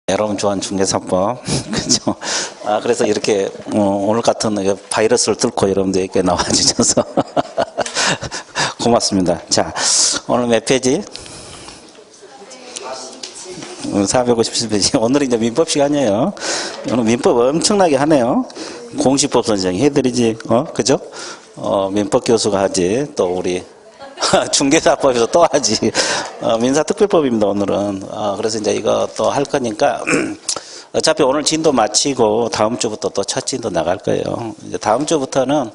여러분 좋아하는 중개사법. 그죠? 그래서 이렇게, 오늘 같은 바이러스를 뚫고 여러분들에게 나와주셔서 고맙습니다. 자, 오늘 몇 페이지? 457페이지. 오늘은 이제 민법 시간이에요. 오늘 민법 엄청나게 하네요. 공시법 선생이 해드리지, 그죠? 민법 교수가 하지, 또 우리 중개사법에서 또 하지. 민사특별법입니다, 오늘은. 그래서 이제 이거 또 할 거니까, 어차피 오늘 진도 마치고 다음 주부터 또 첫 진도 나갈 거예요. 이제 다음 주부터는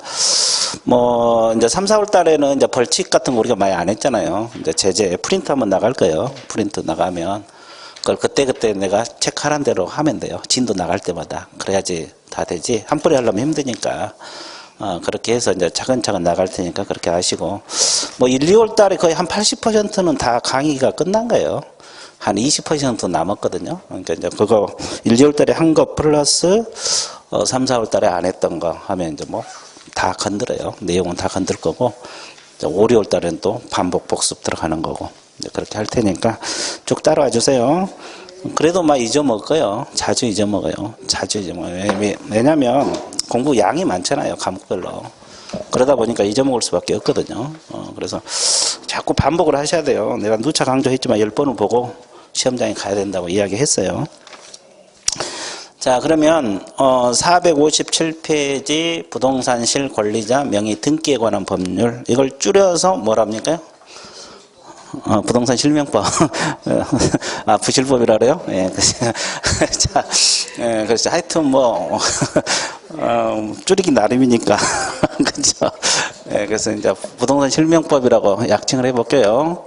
이제 3, 4월 달에는 이제 벌칙 같은 거 우리가 많이 안 했잖아요. 이제 제재, 프린트 한번 나갈 거예요. 프린트 나가면. 그걸 그때 내가 체크하는 대로 하면 돼요. 진도 나갈 때마다. 그래야지 다 되지. 한 번에 하려면 힘드니까. 그렇게 해서 이제 차근차근 나갈 테니까 그렇게 하시고. 1, 2월 달에 거의 한 80%는 다 강의가 끝난 거예요. 한 20% 남았거든요. 그러니까 이제 그거 1, 2월 달에 한 거 플러스 3, 4월 달에 안 했던 거 하면 이제 다 건드려요. 내용은 다 건들 거고. 5, 6월 달에는 또 반복 복습 들어가는 거고. 이제 그렇게 할 테니까 쭉 따라와 주세요. 그래도 잊어먹을 거예요. 자주 잊어먹어요. 자주 잊어먹어요. 왜냐면 공부 양이 많잖아요. 과목별로. 그러다 보니까 잊어먹을 수밖에 없거든요. 그래서 자꾸 반복을 하셔야 돼요. 내가 누차 강조했지만 10번을 보고 시험장에 가야 된다고 이야기했어요. 자, 그러면 457페이지 부동산 실권리자 명의 등기에 관한 법률, 이걸 줄여서 뭐랍니까? 부동산 실명법. 부실법이라 그래요? 예, 자, 예, 그렇죠. 하여튼 줄이기 나름이니까. 그죠? 예, 그래서 이제 부동산 실명법이라고 약칭을 해볼게요.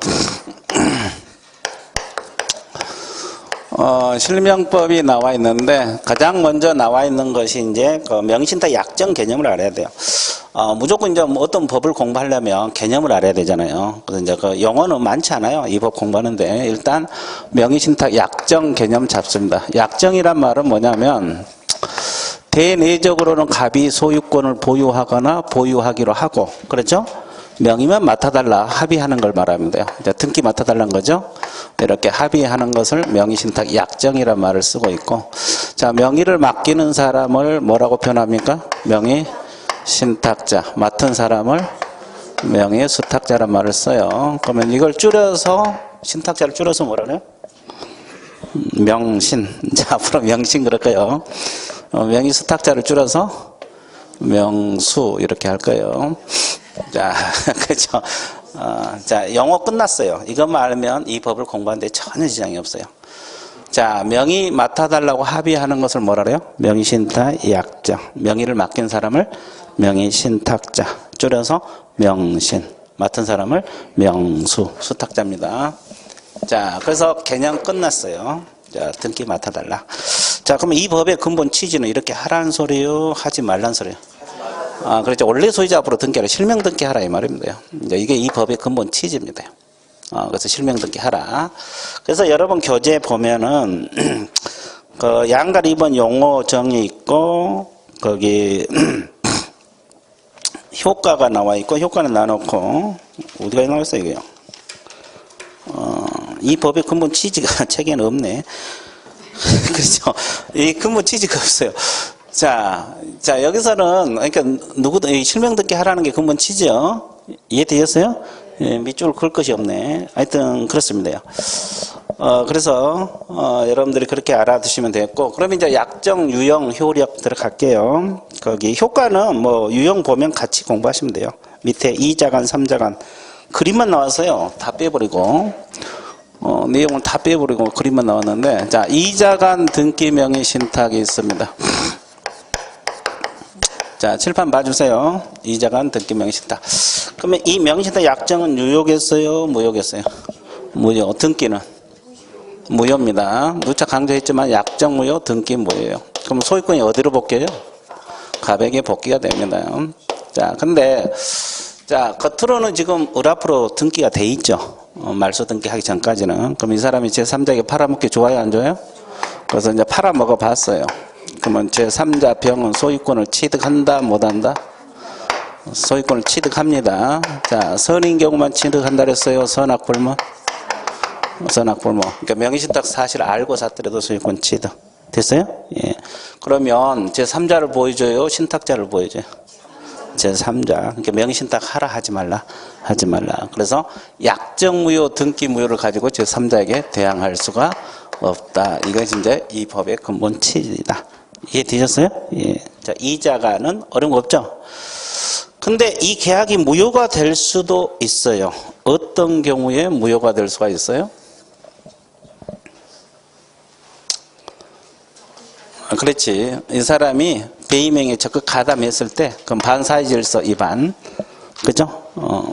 실명법이 나와 있는데, 가장 먼저 나와 있는 것이 이제 그 명의신탁 약정 개념을 알아야 돼요. 무조건 이제 어떤 법을 공부하려면 개념을 알아야 되잖아요. 그래서 이제 그 용어는 많지 않아요. 이 법 공부하는데. 일단 명의신탁 약정 개념 잡습니다. 약정이란 말은 뭐냐면, 대내적으로는 갑이 소유권을 보유하거나 보유하기로 하고, 그렇죠? 명의만 맡아달라 합의하는 걸 말하면 돼요. 이제 등기 맡아달라는 거죠. 이렇게 합의하는 것을 명의신탁 약정이란 말을 쓰고 있고, 자, 명의를 맡기는 사람을 뭐라고 표현합니까? 명의신탁자, 맡은 사람을 명의수탁자란 말을 써요. 그러면 이걸 줄여서, 신탁자를 줄여서 뭐라 그래요? 명신. 자, 앞으로 명신 그럴까요? 명의수탁자를 줄여서 명수 이렇게 할 거예요. 자, 그죠? 자, 영어 끝났어요. 이것만 알면 이 법을 공부하는데 전혀 지장이 없어요. 자, 명의 맡아달라고 합의하는 것을 뭐라 그래요? 명의신탁 약정. 명의를 맡긴 사람을 명의신탁자. 줄여서 명신. 맡은 사람을 명수. 수탁자입니다. 자, 그래서 개념 끝났어요. 자, 등기 맡아달라. 자, 그러면 이 법의 근본 취지는 이렇게 하라는 소리요? 하지 말라는 소리요? 그렇죠. 원래 소유자 앞으로 등기하라. 실명 등기하라 이 말입니다. 이제 이게 이 법의 근본 취지입니다. 그래서 실명 등기하라. 그래서 여러분 교재 보면은 그 양갈 2번 용어 정의 있고 거기 효과가 나와 있고 효과는 나눠놓고 어디가 나와 있어요 이게요? 이 법의 근본 취지가 책에는 없네. 그렇죠. 이 근본 취지가 없어요. 자, 여기서는, 그러니까, 누구도, 실명 등기 하라는 게 근본 취지요. 이해되셨어요? 예, 밑줄 그을 것이 없네. 하여튼, 그렇습니다. 그래서, 여러분들이 그렇게 알아두시면 되겠고, 그럼 이제 약정, 유형, 효력 들어갈게요. 거기, 효과는 유형 보면 같이 공부하시면 돼요. 밑에 2자간, 3자간. 그림만 나왔어요. 다 빼버리고. 내용을 다 빼버리고 그림만 나왔는데, 자, 2자간 등기 명의 신탁이 있습니다. 자, 칠판 봐주세요. 2자간 등기 명의신탁. 그러면 이 명의신탁 약정은 유효겠어요? 무효겠어요? 무효. 등기는? 무효입니다. 누차 강조했지만 약정 무효, 등기 무효예요. 그럼 소유권이 어디로 복귀해요? 갑에게 복귀가 됩니다. 자, 근데, 자, 겉으로는 지금 을 앞으로 등기가 돼 있죠. 말소 등기하기 전까지는. 그럼 이 사람이 제3자에게 팔아먹기 좋아요, 안 좋아요? 그래서 이제 팔아먹어 봤어요. 그러면 제3자 병은 소유권을 취득한다, 못한다? 소유권을 취득합니다. 자, 선인 경우만 취득한다 그랬어요. 선악불문? 선악불모. 그러니까 명의신탁 사실 알고 샀더라도 소유권 취득. 됐어요? 예. 그러면 제3자를 보여줘요? 신탁자를 보여줘요? 제3자. 그러니까 명의신탁 하라 하지 말라. 하지 말라. 그래서 약정무효, 등기무효를 가지고 제3자에게 대항할 수가 없다. 이것이 이제 이 법의 근본 취지다. 이해되셨어요? 예. 자, 이자가는 어려운 거 없죠? 근데 이 계약이 무효가 될 수도 있어요. 어떤 경우에 무효가 될 수가 있어요? 그렇지. 이 사람이 배임행위에 적극 가담했을 때, 그럼 반사회질서 위반, 그죠?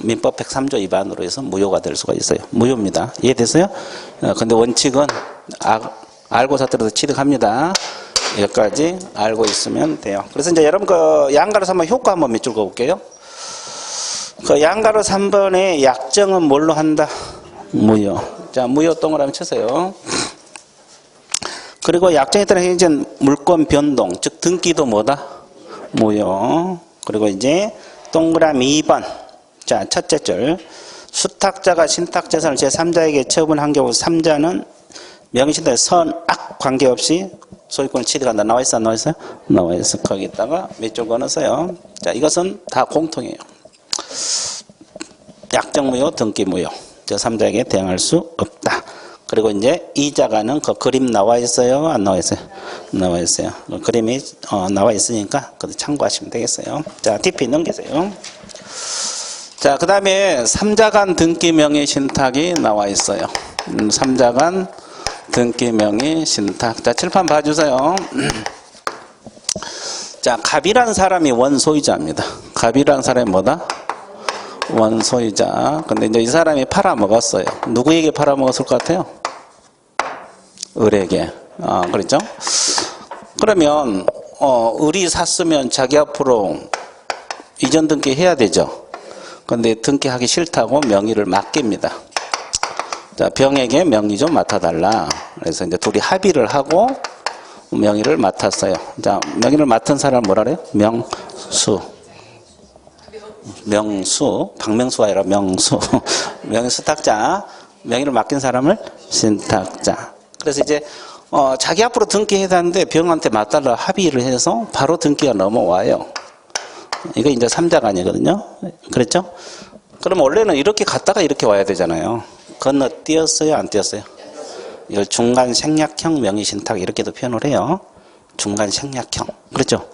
민법 103조 위반으로 해서 무효가 될 수가 있어요. 무효입니다. 이해됐어요? 근데 원칙은 알고 샀더라도 취득합니다. 여기까지 알고 있으면 돼요. 그래서 이제 여러분 그 양가로 3번 효과 한번 밑줄 그어볼게요. 그 양가로 3번의 약정은 뭘로 한다? 무효. 자, 무효 동그라미 치세요. 그리고 약정에 따른 행위는 물권 변동, 즉 등기도 뭐다? 무효. 그리고 이제 동그라미 2번. 자, 첫째 줄. 수탁자가 신탁재산을 제3자에게 처분한 경우 3자는 명의신탁의 선악 관계없이 소유권을 취득한다. 나와 있어? 안 나와 있어요? 나와 있어. 거기다가 몇 줄 그어놓으세요. 자, 이것은 다 공통이에요. 약정무효, 등기무효. 제3자에게 대항할 수 없다. 그리고 이제 이자가는 그 그림 나와 있어요? 안 나와 있어요? 나와 있어요. 그 그림이 나와 있으니까 그거 참고하시면 되겠어요. 자, DP 넘기세요. 자, 그 다음에 3자간 등기명의 신탁이 나와 있어요. 3자간 등기명의 신탁. 자, 칠판 봐주세요. 자, 갑이라는 사람이 원소유자입니다. 갑이라는 사람이 뭐다? 원소유자. 근데 이제 이 사람이 팔아먹었어요. 누구에게 팔아먹었을 것 같아요? 을에게. 그렇죠? 그러면, 을이 샀으면 자기 앞으로 이전 등기 해야 되죠. 근데 등기하기 싫다고 명의를 맡깁니다. 자, 병에게 명의 좀 맡아달라. 그래서 이제 둘이 합의를 하고 명의를 맡았어요. 자, 명의를 맡은 사람 뭐라 그래요? 명수. 명수. 박명수가 아니라 명수. 명의 수탁자. 명의를 맡긴 사람을 신탁자. 그래서 이제, 자기 앞으로 등기해야 되는데 병한테 맡달라 합의를 해서 바로 등기가 넘어와요. 이거 이제 3자간이거든요. 그랬죠? 그럼 원래는 이렇게 갔다가 이렇게 와야 되잖아요. 건너뛰었어요? 안 뛰었어요? 이걸 중간 생략형 명의신탁 이렇게도 표현을 해요. 중간 생략형. 그렇죠?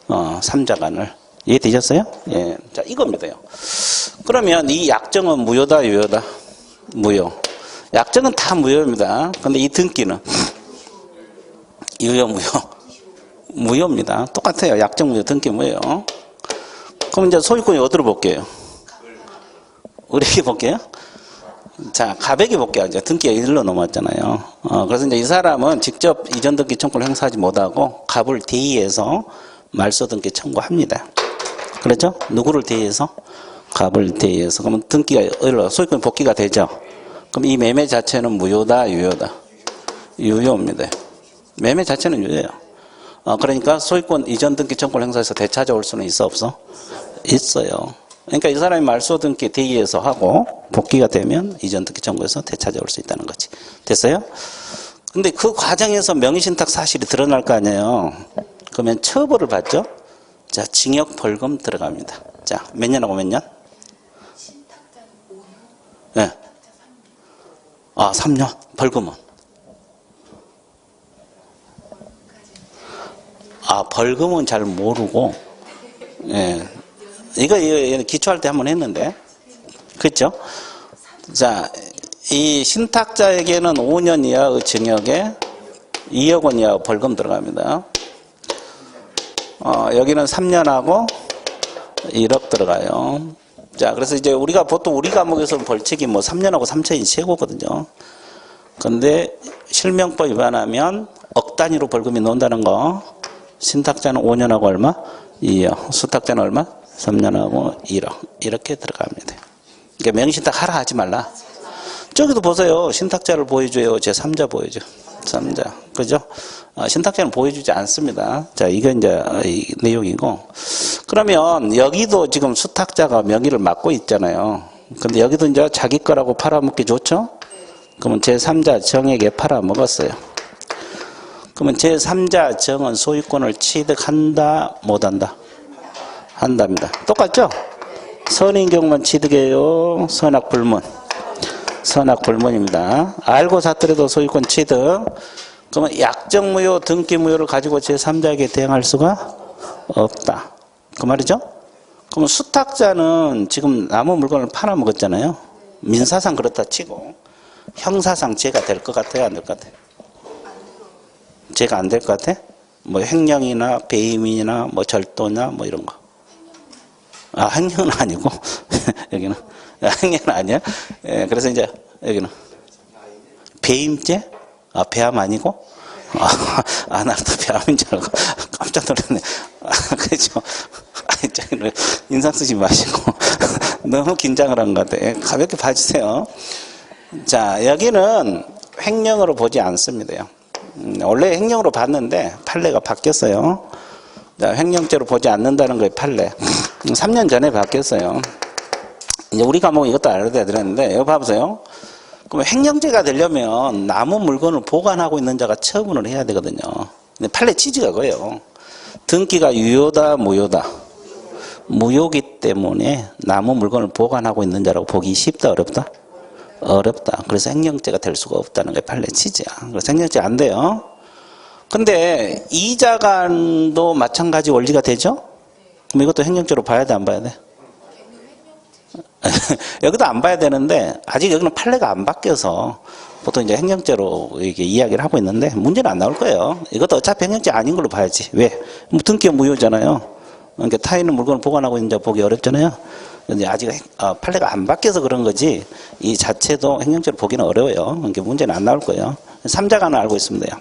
3자간을. 이해되셨어요? 예. 자, 이겁니다요. 그러면 이 약정은 무효다, 유효다? 무효. 약정은 다 무효입니다. 근데 이 등기는 유효, 무효. 무효입니다. 똑같아요. 약정 무효, 등기 무효. 그럼 이제 소유권이 어디로 볼게요? 을에게 볼게요? 자, 갑에게 볼게요. 이제 등기가 일로 넘어왔잖아요. 그래서 이제 이 사람은 직접 이전 등기 청구를 행사하지 못하고 갑을 대의해서 말소 등기 청구합니다. 그렇죠? 누구를 대의해서? 갑을 대의해서. 그러면 등기가 일로 소유권 복귀가 되죠. 그럼 이 매매 자체는 무효다, 유효다? 유효입니다. 매매 자체는 유효예요. 그러니까 소유권 이전 등기 청구를 행사해서 되찾아올 수는 있어, 없어? 있어요. 그러니까 이 사람이 말소 등기 대의해서 하고 복귀가 되면 이전 등기 청구해서 되찾아올 수 있다는 거지. 됐어요? 근데 그 과정에서 명의신탁 사실이 드러날 거 아니에요. 그러면 처벌을 받죠? 자, 징역 벌금 들어갑니다. 자, 몇 년하고 몇 년? 예. 네. 3년. 벌금은? 벌금은 잘 모르고, 예. 이거 기초할 때 한번 했는데. 그렇죠? 자, 이 신탁자에게는 5년 이하의 징역에 2억 원 이하 벌금 들어갑니다. 여기는 3년하고 1억 들어가요. 자, 그래서 이제 우리가 보통 우리 과목에서는 벌칙이 뭐 3년하고 3천이 최고거든요. 근데 실명법 위반하면 억 단위로 벌금이 나온다는 거. 신탁자는 5년하고 얼마? 2억. 수탁자는 얼마? 3년하고 1억. 이렇게 들어갑니다. 그러니까 명의신탁 하라 하지 말라. 저기도 보세요. 신탁자를 보여줘요. 제3자 보여줘. 3자. 그죠? 신탁자는 보여주지 않습니다. 자, 이건 이제 이 내용이고. 그러면 여기도 지금 수탁자가 명의를 맡고 있잖아요. 근데 여기도 이제 자기 거라고 팔아먹기 좋죠? 그러면 제3자 정에게 팔아먹었어요. 그러면 제3자 정은 소유권을 취득한다, 못한다? 한답니다. 똑같죠? 선인 경우만 취득해요. 선악불문. 선악불문입니다. 알고 샀더라도 소유권 취득. 그러면 약정무효, 등기무효를 가지고 제3자에게 대항할 수가 없다. 그 말이죠? 그러면 수탁자는 지금 남은 물건을 팔아먹었잖아요. 민사상 그렇다 치고 형사상 죄가 될 것 같아요? 안 될 것 같아요? 죄가 안 될 것 같아? 뭐 횡령이나 배임이나 뭐 절도나 뭐 이런 거. 아, 횡령은 아니고 여기는 횡령은 아니야. 예, 그래서 이제 여기는 배임죄? 아, 배암 아니고? 나도 배암인 줄 알고 깜짝 놀랐네. 그렇죠. 인상 쓰지 마시고 너무 긴장을 한 것 같아요. 가볍게 봐주세요. 자, 여기는 횡령으로 보지 않습니다. 원래 횡령으로 봤는데 판례가 바뀌었어요. 자, 횡령죄로 보지 않는다는 거예요. 판례. 3년 전에 바뀌었어요. 이제 우리 과목 이것도 알아야 되는데 여기 봐보세요. 그럼 횡령죄가 되려면 남은 물건을 보관하고 있는 자가 처분을 해야 되거든요. 근데 판례 취지가 그거예요. 등기가 유효다, 무효다? 무효기 때문에 남은 물건을 보관하고 있는 자라고 보기 쉽다, 어렵다? 어렵다. 그래서 횡령죄가 될 수가 없다는 게 판례 취지야. 그래서 횡령죄 안 돼요. 근데 이자간도 마찬가지 원리가 되죠? 그럼 이것도 횡령죄로 봐야 돼, 안 봐야 돼? 여기도 안 봐야 되는데 아직 여기는 판례가 안 바뀌어서 보통 이제 횡령죄로 이렇게 이야기를 하고 있는데 문제는 안 나올 거예요. 이것도 어차피 횡령죄 아닌 걸로 봐야지. 왜? 뭐 등기가 무효잖아요. 그러니까 타인의 물건을 보관하고 있는 자 보기 어렵잖아요. 근데 아직 판례가 안 바뀌어서 그런 거지 이 자체도 횡령죄로 보기는 어려워요. 그러니까 문제는 안 나올 거예요. 3자간은 알고 있으면 돼요.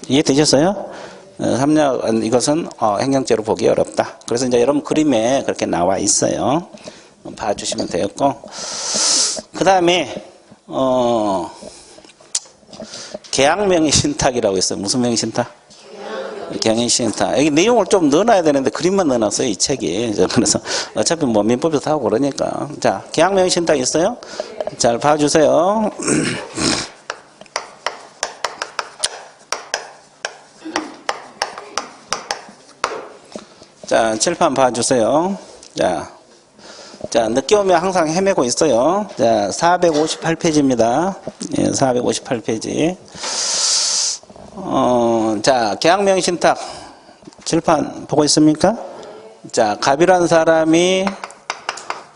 이해되셨어요? 3자 이것은 횡령죄로 보기 어렵다. 그래서 이제 여러분 그림에 그렇게 나와 있어요. 봐주시면 되겠고, 그 다음에 계약명의신탁이라고 있어요. 무슨 명의신탁? 계약명의신탁. 여기 내용을 좀 넣어놔야 되는데 그림만 넣어놨어요, 이 책이. 그래서 어차피 뭐 민법에서 하고 그러니까. 자, 계약명의신탁 있어요? 잘 봐주세요. 자, 칠판 봐주세요. 자, 늦게 오면 항상 헤매고 있어요. 자, 458페이지입니다. 예, 458페이지. 자, 계약명의신탁. 칠판 보고 있습니까? 자, 갑이라는 사람이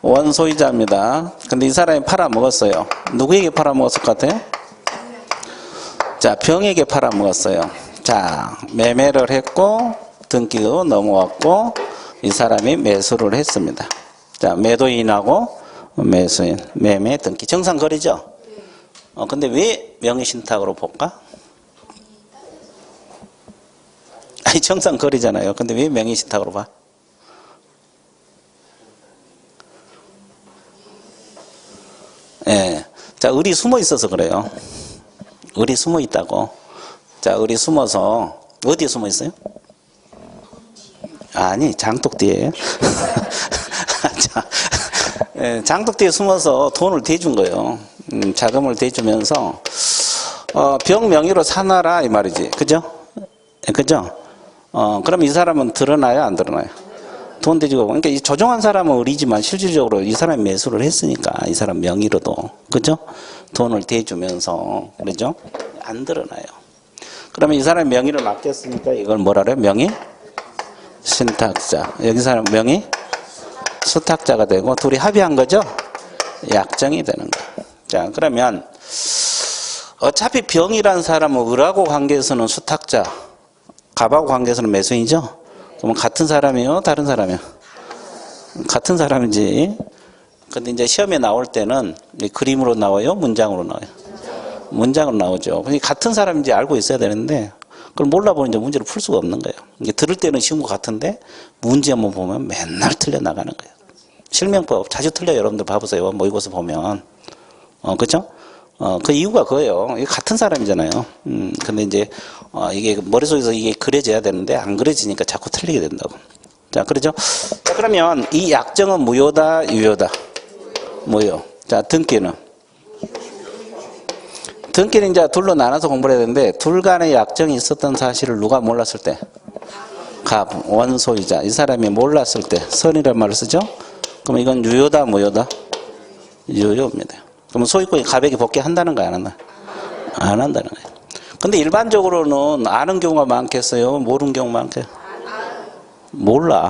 원소유자입니다. 근데 이 사람이 팔아먹었어요. 누구에게 팔아먹었을 것 같아요? 자, 병에게 팔아먹었어요. 자, 매매를 했고, 등기도 넘어왔고, 이 사람이 매수를 했습니다. 자, 매도인하고 매수인, 매매, 등기. 정상거래죠? 근데 왜 명의신탁으로 볼까? 아니, 정상거래잖아요. 근데 왜 명의신탁으로 봐? 예. 자, 을이 숨어 있어서 그래요. 을이 숨어 있다고. 자, 을이 숨어서, 어디에 숨어 있어요? 아니, 장독 뒤에. 자, 장독 뒤에 숨어서 돈을 대준 거예요. 자금을 대주면서 병 명의로 사놔라 이 말이지. 그죠? 그죠? 그럼 이 사람은 드러나요, 안 드러나요? 돈 대주고. 그러니까 이 조종한 사람은 의리지만 실질적으로 이 사람이 매수를 했으니까 이 사람 명의로도, 그죠? 돈을 대주면서, 그러죠? 안 드러나요. 그러면 이 사람 명의를 맡겼으니까 이걸 뭐라 그래요? 명의 신탁자. 여기 사람 명의 수탁자가 되고 둘이 합의한 거죠? 약정이 되는 거예요. 자, 그러면 어차피 병이란 사람은 을하고 관계에서는 수탁자, 갑하고 관계에서는 매수인이죠? 그러면 같은 사람이요? 다른 사람이요? 같은 사람이지. 근데 이제 시험에 나올 때는 그림으로 나와요? 문장으로 나와요? 문장으로 나오죠. 같은 사람인지 알고 있어야 되는데 그걸 몰라보니 이제 문제를 풀 수가 없는 거예요. 이게 들을 때는 쉬운 것 같은데 문제 한번 보면 맨날 틀려 나가는 거예요. 실명법 자주 틀려. 여러분들 봐보세요. 모의고사 보면. 그죠? 그 이유가 그거예요. 이게 같은 사람이잖아요. 근데 이제, 이게 머릿속에서 이게 그려져야 되는데 안 그려지니까 자꾸 틀리게 된다고. 자, 그러죠? 자, 그러면 이 약정은 무효다, 유효다? 무효. 자, 등기는? 등기는 이제 둘로 나눠서 공부를 해야 되는데, 둘 간의 약정이 있었던 사실을 누가 몰랐을 때? 갑, 원소유자. 이 사람이 몰랐을 때, 선이라는 말을 쓰죠? 그럼 이건 유효다, 무효다? 유효입니다. 그럼 소유권이 갑에게 복귀한다는 거야, 안 한다? 안 한다는 거예요. 근데 일반적으로는 아는 경우가 많겠어요? 모르는 경우가 많겠어요? 몰라.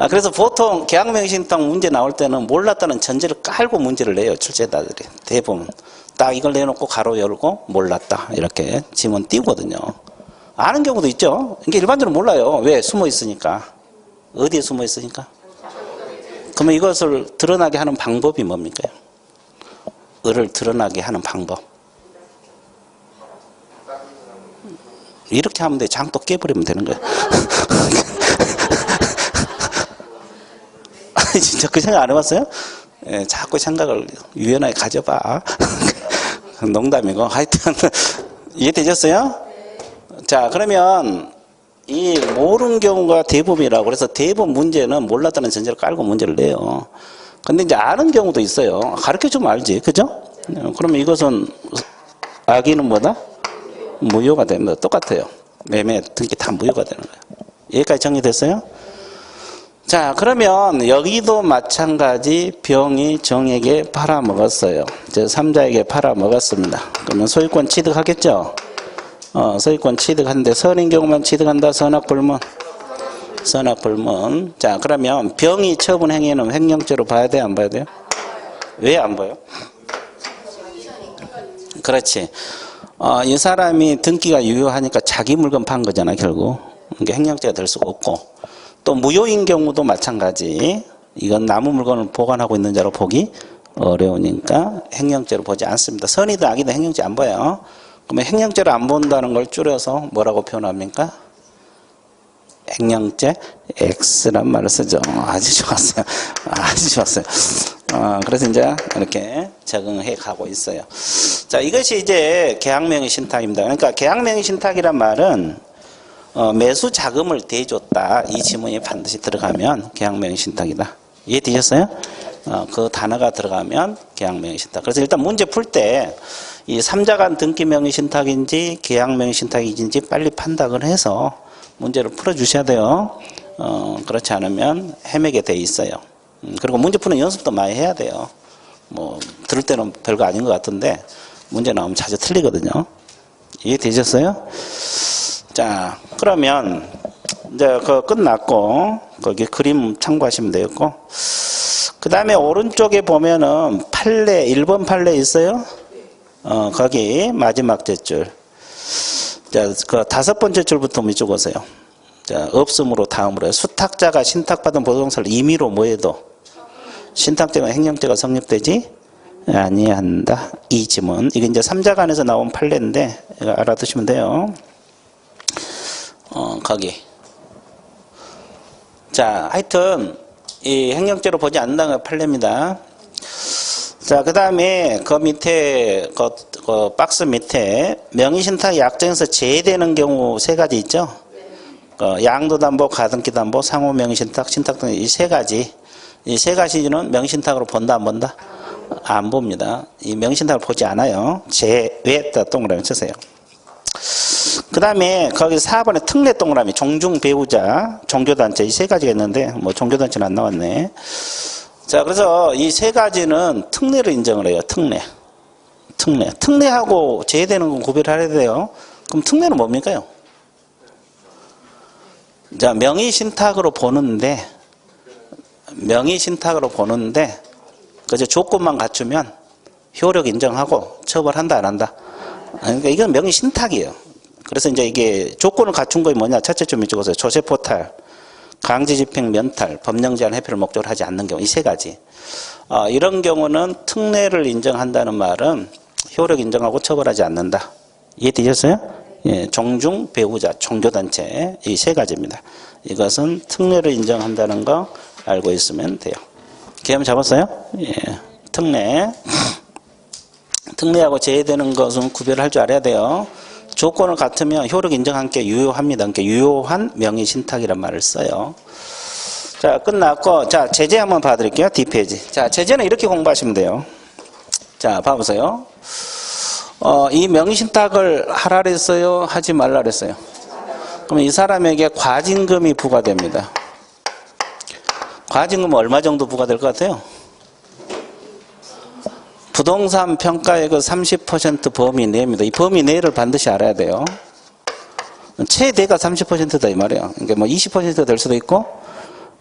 그래서 보통 계약명의신탁 문제 나올 때는 몰랐다는 전제를 깔고 문제를 내요, 출제자들이. 대부분. 딱 이걸 내놓고 가로 열고 몰랐다. 이렇게 지문 띄우거든요. 아는 경우도 있죠. 이게 일반적으로 몰라요. 왜? 숨어 있으니까. 어디에 숨어 있으니까? 그러면 이것을 드러나게 하는 방법이 뭡니까? 을을 드러나게 하는 방법. 이렇게 하면 돼. 장도 깨버리면 되는 거예요. 진짜 그 생각 안 해봤어요? 예, 자꾸 생각을 유연하게 가져봐. 농담이고. 하여튼, 이해되셨어요? 자, 그러면 이 모르는 경우가 대부분이라고 그래서 대부분 문제는 몰랐다는 전제를 깔고 문제를 내요. 근데 이제 아는 경우도 있어요. 가르쳐 주면 알지. 그죠? 그러면 이것은 악의는 뭐다? 무효가 됩니다. 똑같아요. 매매, 등기 다 무효가 되는 거예요. 여기까지 정리됐어요? 자, 그러면 여기도 마찬가지 병이 정에게 팔아먹었어요. 저 3자에게 팔아먹었습니다. 그러면 소유권 취득하겠죠? 소유권 취득하는데 선인 경우만 취득한다. 선악불문. 선악불문. 자, 그러면 병이 처분 행위는 횡령죄로 봐야 돼? 안 봐야 돼요? 왜 안 봐요? 그렇지. 이 사람이 등기가 유효하니까 자기 물건 판 거잖아, 결국. 그러니까 횡령죄가 될 수가 없고. 또 무효인 경우도 마찬가지. 이건 남은 물건을 보관하고 있는 자로 보기 어려우니까 횡령죄로 보지 않습니다. 선이든 악이든 횡령죄 안 봐요. 그러면 횡령죄를 안 본다는 걸 줄여서 뭐라고 표현합니까? 횡령죄 X란 말을 쓰죠. 아주 좋았어요. 아주 좋았어요. 그래서 이제 이렇게 적응해 가고 있어요. 자, 이것이 이제 계약명의 신탁입니다. 그러니까 계약명의 신탁이란 말은 매수 자금을 대줬다. 이 지문이 반드시 들어가면 계약명의 신탁이다. 이해되셨어요? 그 단어가 들어가면 계약명의 신탁. 그래서 일단 문제 풀 때 이 3자간 등기명의 신탁인지 계약명의 신탁인지 빨리 판단을 해서 문제를 풀어주셔야 돼요. 그렇지 않으면 헤매게 돼 있어요. 그리고 문제 푸는 연습도 많이 해야 돼요. 뭐 들을 때는 별거 아닌 것 같은데 문제 나오면 자주 틀리거든요. 이해되셨어요? 자, 그러면 이제 그 끝났고 거기 그림 참고하시면 되겠고, 그 다음에 오른쪽에 보면은 판례 1번 판례 있어요? 거기 마지막 제줄. 자, 그 5번째 줄부터 이쪽 오세요. 자, 없음으로 다음으로 수탁자가 신탁받은 보증서를 임의로 뭐해도 신탁죄가 횡령죄가 성립되지 아니한다. 이 지문. 이게 이제 3자간에서 나온 판례인데 이거 알아두시면 돼요. 거기. 자, 하여튼 이 횡령죄로 보지 않는다는 판례입니다. 자, 그 다음에 그 밑에 그 박스 밑에 명의신탁 약정에서 제외되는 경우 3가지 있죠. 양도담보, 가등기담보, 상호명의신탁, 신탁 등 이 3가지. 이 3가지는 명의신탁으로 본다, 안 본다? 안 봅니다. 이 명의신탁을 보지 않아요. 제외다 동그라미 쳐세요. 그 다음에 거기 4번에 특례 동그라미, 종중 배우자, 종교단체 이 3가지가 있는데 뭐 종교단체는 안 나왔네. 자, 그래서 이 3가지는 특례를 인정을 해요. 특례하고 제외되는 건 구별해야 돼요. 그럼 특례는 뭡니까요? 자, 명의신탁으로 보는데 그저 조건만 갖추면 효력 인정하고 처벌한다, 안 한다? 그러니까 이건 명의신탁이에요. 그래서 이제 이게 조건을 갖춘 거이 뭐냐? 첫째 좀 이쪽으로 조세포탈, 강제집행 면탈, 법령제한 회피를 목적으로 하지 않는 경우 이 3가지. 이런 경우는 특례를 인정한다는 말은 효력 인정하고 처벌하지 않는다. 이해되셨어요? 예, 종중, 배우자, 종교단체 이 3가지입니다. 이것은 특례를 인정한다는 거 알고 있으면 돼요. 개념 잡았어요? 예, 특례하고 제외되는 것은 구별할 줄 알아야 돼요. 조건을 같으면 효력 인정한 게 유효합니다. 그러니까 유효한 명의신탁이란 말을 써요. 자, 끝났고, 자, 제재 한번 봐드릴게요. 뒷페이지. 자, 제재는 이렇게 공부하시면 돼요. 자, 봐보세요. 이 명의신탁을 하라 그랬어요? 하지 말라 그랬어요? 그럼 이 사람에게 과징금이 부과됩니다. 과징금은 얼마 정도 부과될 것 같아요? 부동산 평가액의 30% 범위 내입니다. 이 범위 내를 반드시 알아야 돼요. 최대가 30%다 이 말이에요. 그러니까 뭐 20%가 될 수도 있고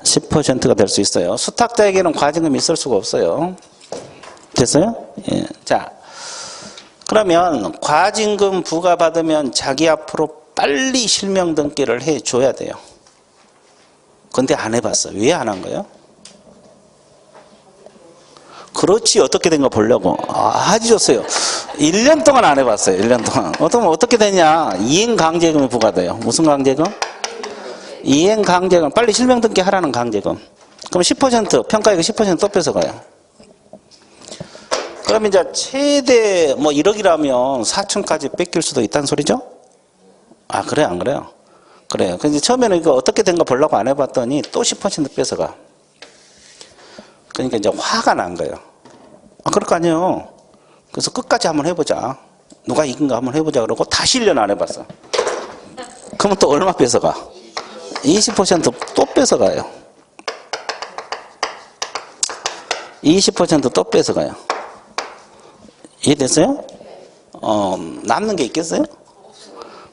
10%가 될 수 있어요. 수탁자에게는 과징금이 있을 수가 없어요. 됐어요? 예. 자, 그러면 과징금 부과받으면 자기 앞으로 빨리 실명 등기를 해줘야 돼요. 근데 안 해봤어. 왜 안 한 거예요? 그렇지 어떻게 된 거 보려고. 하지 줬어요. 1년 동안 안 해봤어요. 1년 동안. 어떻게 되냐. 이행강제금이 부과돼요. 무슨 강제금? 이행강제금. 빨리 실명 등기 하라는 강제금. 그럼 10% 평가액 10% 또 뺏어가요. 그럼 이제 최대 뭐 1억이라면 4천까지 뺏길 수도 있다는 소리죠? 그래 안 그래요? 그래요. 근데 처음에는 이거 어떻게 된 거 보려고 안 해봤더니 또 10% 뺏어가. 그러니까 이제 화가 난 거예요. 그럴 거 아니에요. 그래서 끝까지 한번 해보자. 누가 이긴가 한번 해보자 그러고 다시 1년 안 해봤어. 그러면 또 얼마 뺏어가? 20% 또 뺏어가요. 20% 또 뺏어가요. 이해됐어요? 남는 게 있겠어요?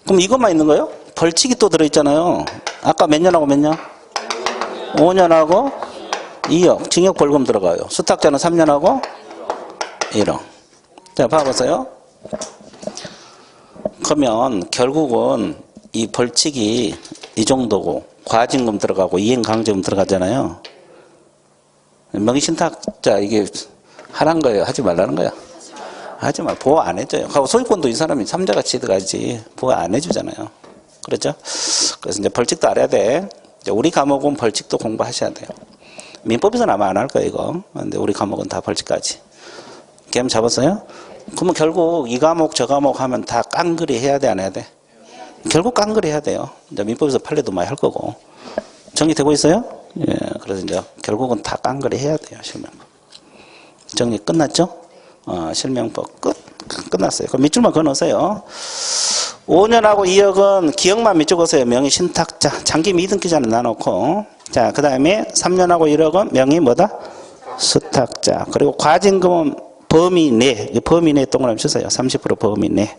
그럼 이것만 있는 거예요? 벌칙이 또 들어있잖아요. 아까 몇 년하고 몇 년? 5년하고 2억. 징역 벌금 들어가요. 수탁자는 3년하고 1억. 자, 봐보세요. 그러면 결국은 이 벌칙이 이 정도고 과징금 들어가고 이행강제금 들어가잖아요. 명의신탁자 이게 하라는 거예요? 하지 말라는 거야? 하지 말. 보호 안 해줘요. 하고 소유권도 이 사람이 3자같이 들어가지 보호 안 해주잖아요. 그렇죠? 그래서 이제 벌칙도 알아야 돼. 이제 우리 과목은 벌칙도 공부하셔야 돼요. 민법에서는 아마 안 할 거예요, 이거. 근데 우리 과목은 다 벌칙까지. 개념 잡았어요? 그러면 결국 이 과목 저 과목 하면 다 깡그리 해야 돼, 안 해야 돼? 결국 깡그리 해야 돼요. 이제 민법에서 판례도 많이 할 거고. 정리되고 있어요? 예. 그래서 이제 결국은 다 깡그리 해야 돼요, 실명법. 정리 끝났죠? 실명법 끝났어요. 그럼 밑줄만 그어 넣으세요. 5년하고 2억은 기억만 밑줄 그으세요. 명의 신탁자. 장기 미등기자는 놔놓고. 자, 그 다음에 3년하고 1억은 명의 뭐다? 수탁자. 그리고 과징금은 범위 내. 범위 내 동그라미 주세요. 30% 범위 내.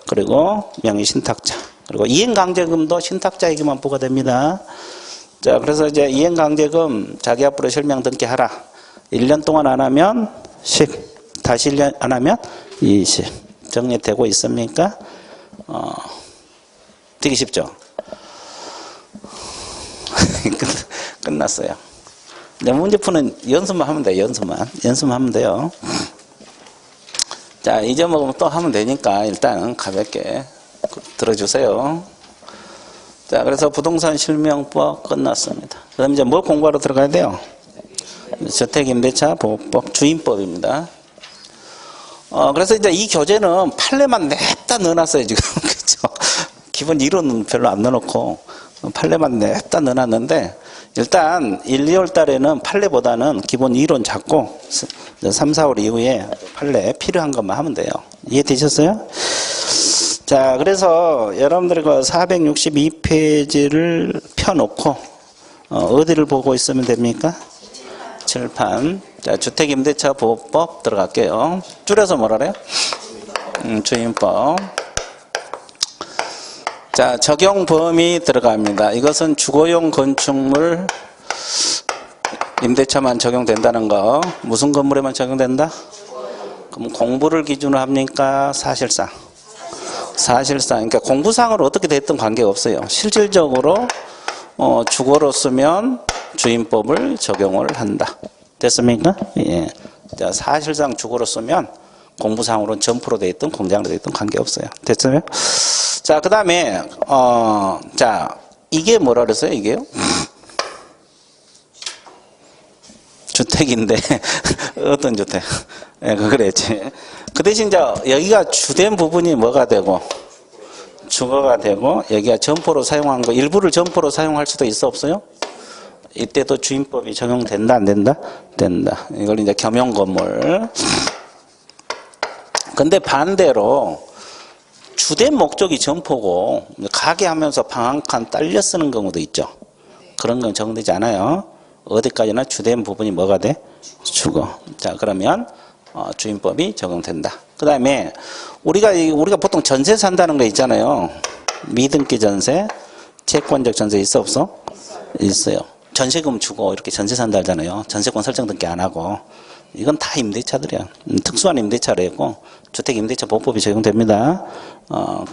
그리고 명의 신탁자. 그리고 이행강제금도 신탁자에게만 부과됩니다. 자, 그래서 이제 이행강제금 자기 앞으로 실명 등기하라. 1년 동안 안 하면 10. 다시 1년 안 하면 20. 정리되고 있습니까? 되게 쉽죠? 끝났어요. 이제 문제 푸는 연습만 하면 돼요. 연습만 하면 돼요. 자, 잊어먹으면 또 하면 되니까 일단 가볍게 들어주세요. 자, 그래서 부동산 실명법 끝났습니다. 그 다음 이제 뭘 공부하러 들어가야 돼요? 주택임대차 보호법 주임법입니다. 그래서 이제 이 교재는 판례만 냅다 넣어놨어요, 지금. 그죠? 기본 이론은 별로 안 넣어놓고, 판례만 냅다 넣어놨는데, 일단 1, 2월 달에는 판례보다는 기본 이론 잡고, 3, 4월 이후에 판례 필요한 것만 하면 돼요. 이해되셨어요? 자, 그래서 여러분들이 그 462페이지를 펴놓고, 어디를 보고 있으면 됩니까? 칠판. 자, 주택임대차 보호법 들어갈게요. 줄여서 뭐라 그래요? 주임법. 자, 적용 범위 들어갑니다. 이것은 주거용 건축물 임대차만 적용된다는 거. 무슨 건물에만 적용된다? 그럼 공부를 기준으로 합니까? 사실상. 그러니까 공부상으로 어떻게 됐든 관계가 없어요. 실질적으로 주거로 쓰면 주임법을 적용을 한다. 됐습니까? 예. 자, 사실상 주거로 쓰면 공부상으로는 점포로 돼 있든 공장으로 돼 있든 관계없어요. 됐어요? 자, 그 다음에 자, 이게 뭐라 그랬어요? 이게요? 주택인데 어떤 주택? 예, 그랬지. 그 대신 이제 여기가 주된 부분이 뭐가 되고 주거가 되고 여기가 점포로 사용한 거 일부를 점포로 사용할 수도 있어 없어요? 이때도 주임법이 적용된다 안 된다? 된다. 이걸 이제 겸용 건물. 근데 반대로 주된 목적이 점포고 가게하면서 방 한 칸 딸려 쓰는 경우도 있죠. 그런 건 적용되지 않아요. 어디까지나 주된 부분이 뭐가 돼? 주거. 자, 그러면 주임법이 적용된다. 그 다음에 우리가 보통 전세 산다는 거 있잖아요. 미등기 전세, 채권적 전세 있어 없어? 있어요. 전세금 주고 이렇게 전세 산다 하잖아요. 전세권 설정 등기 안 하고. 이건 다 임대차들이야. 특수한 임대차래고 주택임대차 보호법이 적용됩니다.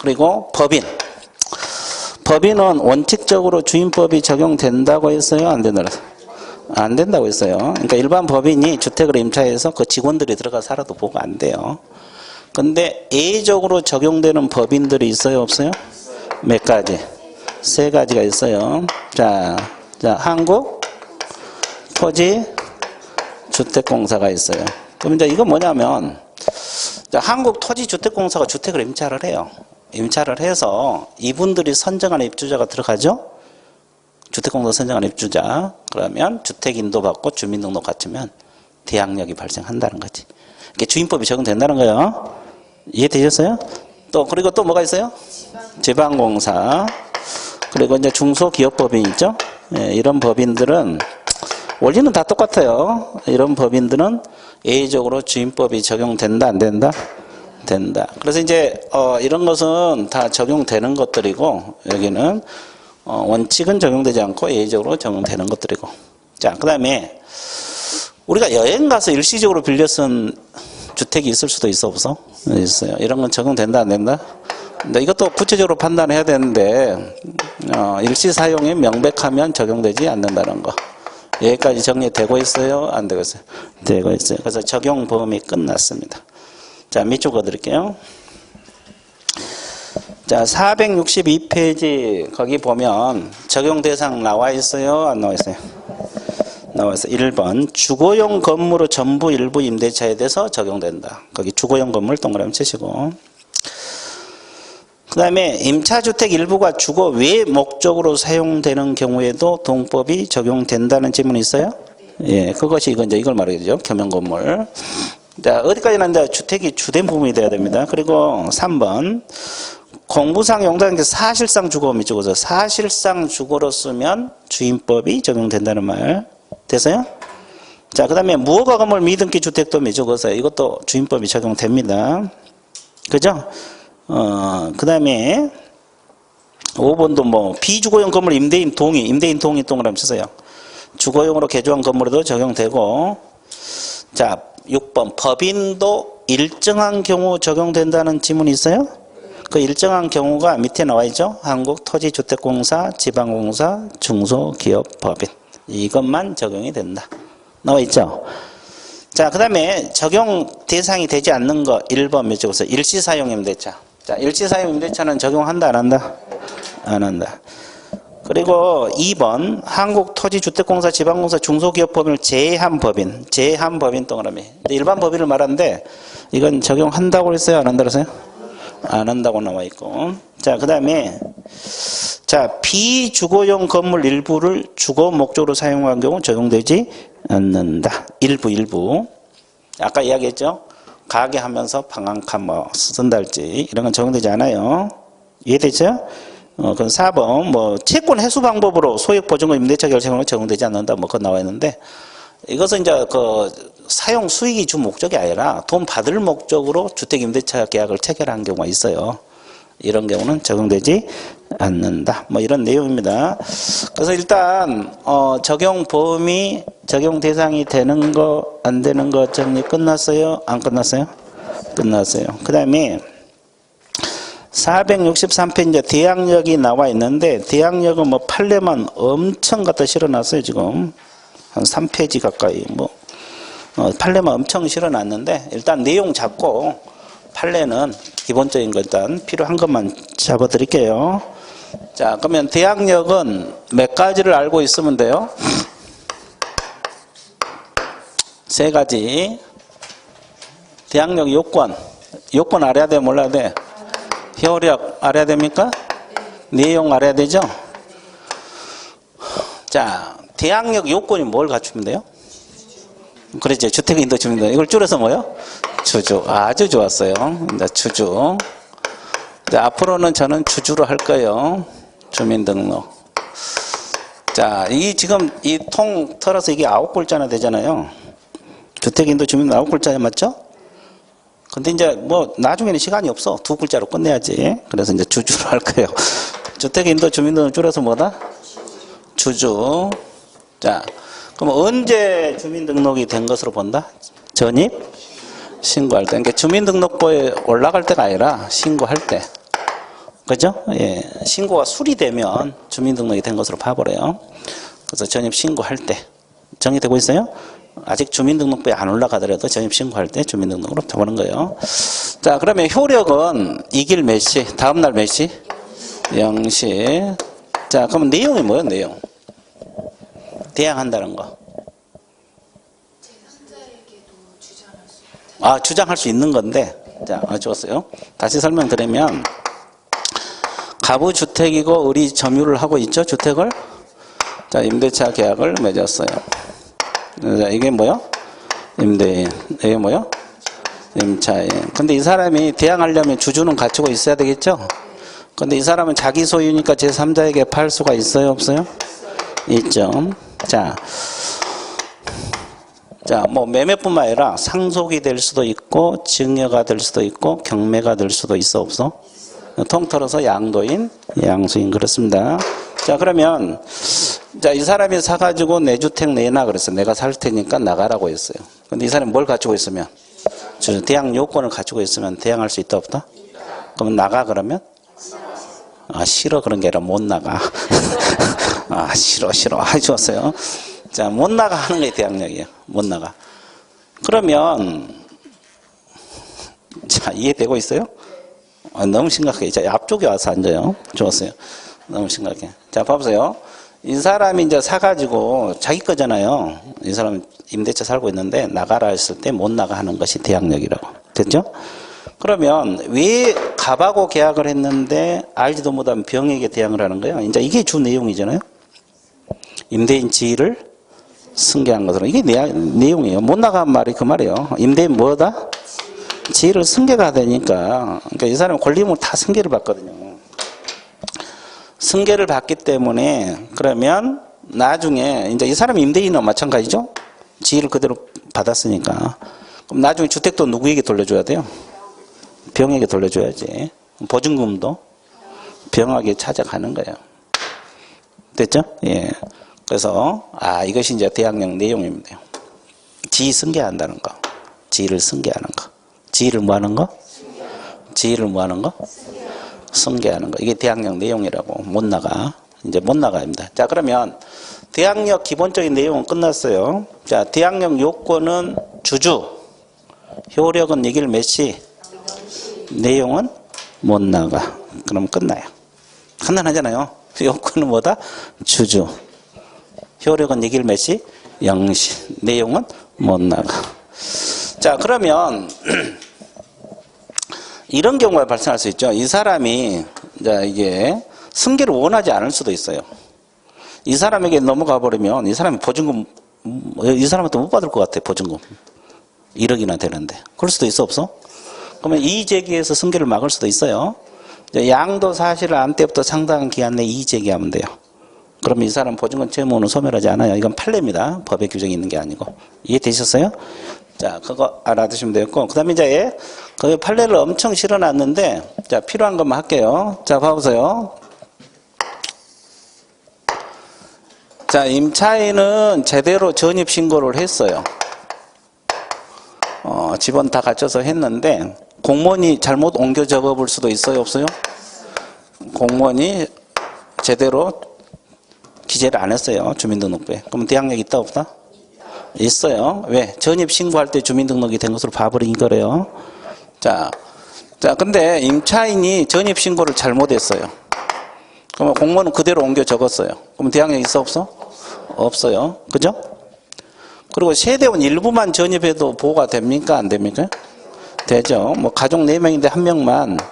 그리고 법인. 법인은 원칙적으로 주임법이 적용된다고 했어요? 안 된다고 했어요? 안 된다고 했어요. 그러니까 일반 법인이 주택을 임차해서 그 직원들이 들어가 살아도 보고 안 돼요. 근데 예외적으로 적용되는 법인들이 있어요? 없어요? 몇 가지? 3가지가 있어요. 자, 한국 토지 주택공사가 있어요. 그럼 이제 이거 뭐냐면, 한국 토지주택공사가 주택을 임차를 해요. 임차를 해서 이분들이 선정하는 입주자가 들어가죠? 주택공사 선정하는 입주자. 그러면 주택인도 받고 주민등록 갖추면 대항력이 발생한다는 거지. 이게 주임법이 적용된다는 거예요. 이해되셨어요? 그리고 또 뭐가 있어요? 지방공사. 그리고 이제 중소기업법인 있죠? 예, 이런 법인들은 원리는 다 똑같아요. 이런 법인들은 예외적으로 주임법이 적용된다, 안 된다? 된다. 그래서 이제 이런 것은 다 적용되는 것들이고, 여기는 원칙은 적용되지 않고 예외적으로 적용되는 것들이고. 자, 그 다음에 우리가 여행 가서 일시적으로 빌려 쓴 주택이 있을 수도 있어 없어? 있어요. 이런 건 적용된다, 안 된다? 근데 이것도 구체적으로 판단해야 되는데 일시 사용이 명백하면 적용되지 않는다는 거. 여기까지 정리되고 있어요? 안 되고 있어요? 되고 있어요. 그래서 적용 범위 끝났습니다. 자, 밑줄 그어드릴게요. 자, 462페이지 거기 보면 적용 대상 나와 있어요? 안 나와 있어요? 나와 있어요. 1번 주거용 건물의 전부 일부 임대차에 대해서 적용된다. 거기 주거용 건물 동그라미 치시고, 그 다음에 임차주택 일부가 주거 외 목적으로 사용되는 경우에도 동법이 적용된다는 질문이 있어요? 예, 그것이 이걸 말하겠죠. 겸용건물. 자, 어디까지나 이제 주택이 주된 부분이 돼야 됩니다. 그리고 3번. 공부상 용도는 사실상 주거 밑줄어서 사실상 주거로 쓰면 주임법이 적용된다는 말. 됐어요? 자, 그 다음에 무허가 건물 미등기 주택도 밑줄어서 이것도 주임법이 적용됩니다. 그죠? 그 다음에 5번도 비주거용 건물 임대인 동의 동그라미 치세요. 주거용으로 개조한 건물에도 적용되고. 자, 6번 법인도 일정한 경우 적용된다는 지문이 있어요? 그 일정한 경우가 밑에 나와 있죠? 한국토지주택공사, 지방공사, 중소기업법인. 이것만 적용이 된다. 나와 있죠? 자, 그 다음에 적용 대상이 되지 않는 거 1번 몇 쪽에서 일시사용 임대차. 자, 일시사용 임대차는 적용한다, 안 한다? 안 한다. 그리고 2번 한국토지주택공사, 지방공사, 중소기업법인을 제외한 법인 동그라미. 일반 법인을 말하는데 이건 적용한다고 했어요? 안 한다고 했어요? 안 한다고 나와 있고. 자, 그 다음에 비주거용 건물 일부를 주거 목적으로 사용한 경우 적용되지 않는다. 일부. 아까 이야기했죠? 가게 하면서 방 한 칸 쓴다 할지 이런 건 적용되지 않아요. 이해되죠? 그럼 4번 채권 회수 방법으로 소액 보증금 임대차 결정은 적용되지 않는다. 그거 나와 있는데 이것은 이제 사용 수익이 주 목적이 아니라 돈 받을 목적으로 주택 임대차 계약을 체결한 경우가 있어요. 이런 경우는 적용되지 않는다. 이런 내용입니다. 그래서 일단 적용 범위, 적용 대상이 되는 거, 안 되는 거 정리 끝났어요? 안 끝났어요? 끝났어요. 그 다음에 463페이지 이제 대항력이 나와 있는데 대항력은 판례만 엄청 갖다 실어놨어요. 지금 한 3페이지 가까이 판례만 엄청 실어놨는데 일단 내용 잡고 판례는 기본적인 거 일단 필요한 것만 잡아드릴게요. 자, 그러면 대항력은 몇 가지를 알고 있으면 돼요? 3가지. 대항력 요건 알아야 돼, 몰라야 돼? 효력 알아야 됩니까? 내용 알아야 되죠? 자, 대항력 요건이 뭘 갖추면 돼요? 그렇죠. 주택인도 주민도. 이걸 줄여서 뭐요? 주주. 아주 좋았어요. 이제 주주. 이제 앞으로는 저는 주주로 할 거예요. 주민등록. 자, 지금 이 통 털어서 이게 9글자나 되잖아요. 주택인도 주민등록 9글자 맞죠? 근데 이제 뭐 나중에는 시간이 없어. 2글자로 끝내야지. 그래서 이제 주주로 할 거예요. 주택인도 주민등록 줄여서 뭐다? 주주. 자, 그럼 언제 주민등록이 된 것으로 본다? 전입? 신고할 때. 그러니까 주민등록부에 올라갈 때가 아니라 신고할 때. 그죠? 예. 신고가 수리되면 주민등록이 된 것으로 봐버려요. 그래서 전입 신고할 때. 정의되고 있어요? 아직 주민등록부에 안 올라가더라도 전입 신고할 때 주민등록으로 보는 거예요. 자, 그러면 효력은 이길 몇 시? 다음날 몇 시? 0시. 자, 그러면 내용이 뭐예요, 내용? 대항한다는 거. 아, 주장할 수 있는 건데. 자, 좋았어요. 다시 설명드리면, 가부주택이고 우리 점유를 하고 있죠, 주택을? 자, 임대차 계약을 맺었어요. 자, 이게 뭐요? 임대인. 이게 뭐요? 임차인. 근데 이 사람이 대항하려면 주주는 갖추고 있어야 되겠죠? 근데 이 사람은 자기 소유니까 제3자에게 팔 수가 있어요, 없어요? 있죠. 자, 뭐 매매뿐만 아니라 상속이 될 수도 있고 증여가 될 수도 있고 경매가 될 수도 있어, 없어? 통틀어서 양도인, 양수인 그렇습니다. 자, 그러면 자, 이 사람이 사가지고 내 주택 내놔 그랬어. 내가 살 테니까 나가라고 했어요. 근데 이 사람이 뭘 갖추고 있으면? 대항 요건을 갖추고 있으면 대항할 수 있다, 없다? 그러면 나가 그러면? 아, 싫어 그런 게 아니라 못 나가. 아, 싫어. 아, 좋았어요. 자, 못 나가 하는 게 대항력이에요. 못 나가. 그러면, 자, 이해되고 있어요? 아, 너무 심각해. 자, 앞쪽에 와서 앉아요. 좋았어요. 너무 심각해. 자, 봐보세요. 이 사람이 이제 사가지고 자기 거잖아요. 이 사람은 임대차 살고 있는데 나가라 했을 때 못 나가 하는 것이 대항력이라고. 됐죠? 그러면 왜 갑하고 계약을 했는데 알지도 못한 병에게 대항을 하는 거예요? 이제 이게 주 내용이잖아요. 임대인 지위를 승계한 것으로. 이게 내용이에요. 못 나간 말이 그 말이에요. 임대인 뭐다? 지위를 승계가 되니까. 그러니까 이 사람은 권리금을 다 승계를 받거든요. 승계를 받기 때문에 그러면 나중에 이제 이 사람 임대인은 마찬가지죠. 지위를 그대로 받았으니까. 그럼 나중에 주택도 누구에게 돌려줘야 돼요? 병에게 돌려줘야지. 보증금도 병에게 찾아가는 거예요. 됐죠? 예. 그래서 이것이 이제 대항력 내용입니다. 지위 승계한다는 거. 지위를 승계하는 거. 지위를 뭐 하는 거? 지위를 뭐 하는 거? 승계하는 거. 이게 대항력 내용이라고. 못 나가. 이제 못 나가입니다. 자, 그러면 대항력 기본적인 내용은 끝났어요. 자, 대항력 요건은 주주. 효력은 이길 몇 시? 내용은 못 나가. 그럼 끝나요. 간단하잖아요. 요건은 뭐다? 주주. 효력은 이길 몇 시? 0시. 내용은 못 나가. 자, 그러면 이런 경우가 발생할 수 있죠. 이 사람이 이게 승계를 원하지 않을 수도 있어요. 이 사람에게 넘어가 버리면 이 사람이 보증금, 이 사람한테 못 받을 것 같아, 보증금. 1억이나 되는데. 그럴 수도 있어, 없어? 그러면 이의제기해서 승계를 막을 수도 있어요. 양도 사실을 안 때부터 상당한 기한 내에 이의제기하면 돼요. 그러면 이 사람 보증금 채무는 소멸하지 않아요. 이건 판례입니다. 법에 규정이 있는 게 아니고. 이해되셨어요? 자, 그거 알아두시면 되겠고. 그 다음에 이제 그 판례를 엄청 실어놨는데, 자, 필요한 것만 할게요. 자, 봐보세요. 자, 임차인은 제대로 전입신고를 했어요. 집은 다 갖춰서 했는데, 공무원이 잘못 옮겨 적어 볼 수도 있어요, 없어요? 공무원이 제대로 기재를 안 했어요, 주민등록부에. 그럼 대항력이 있다, 없다? 있어요. 왜? 전입신고할 때 주민등록이 된 것으로 봐버린 거래요. 자, 근데 임차인이 전입신고를 잘못했어요. 그러면 공무원은 그대로 옮겨 적었어요. 그럼 대항력 있어, 없어? 없어요. 그죠? 그리고 세대원 일부만 전입해도 보호가 됩니까? 안 됩니까? 되죠. 뭐 가족 4명인데 1명만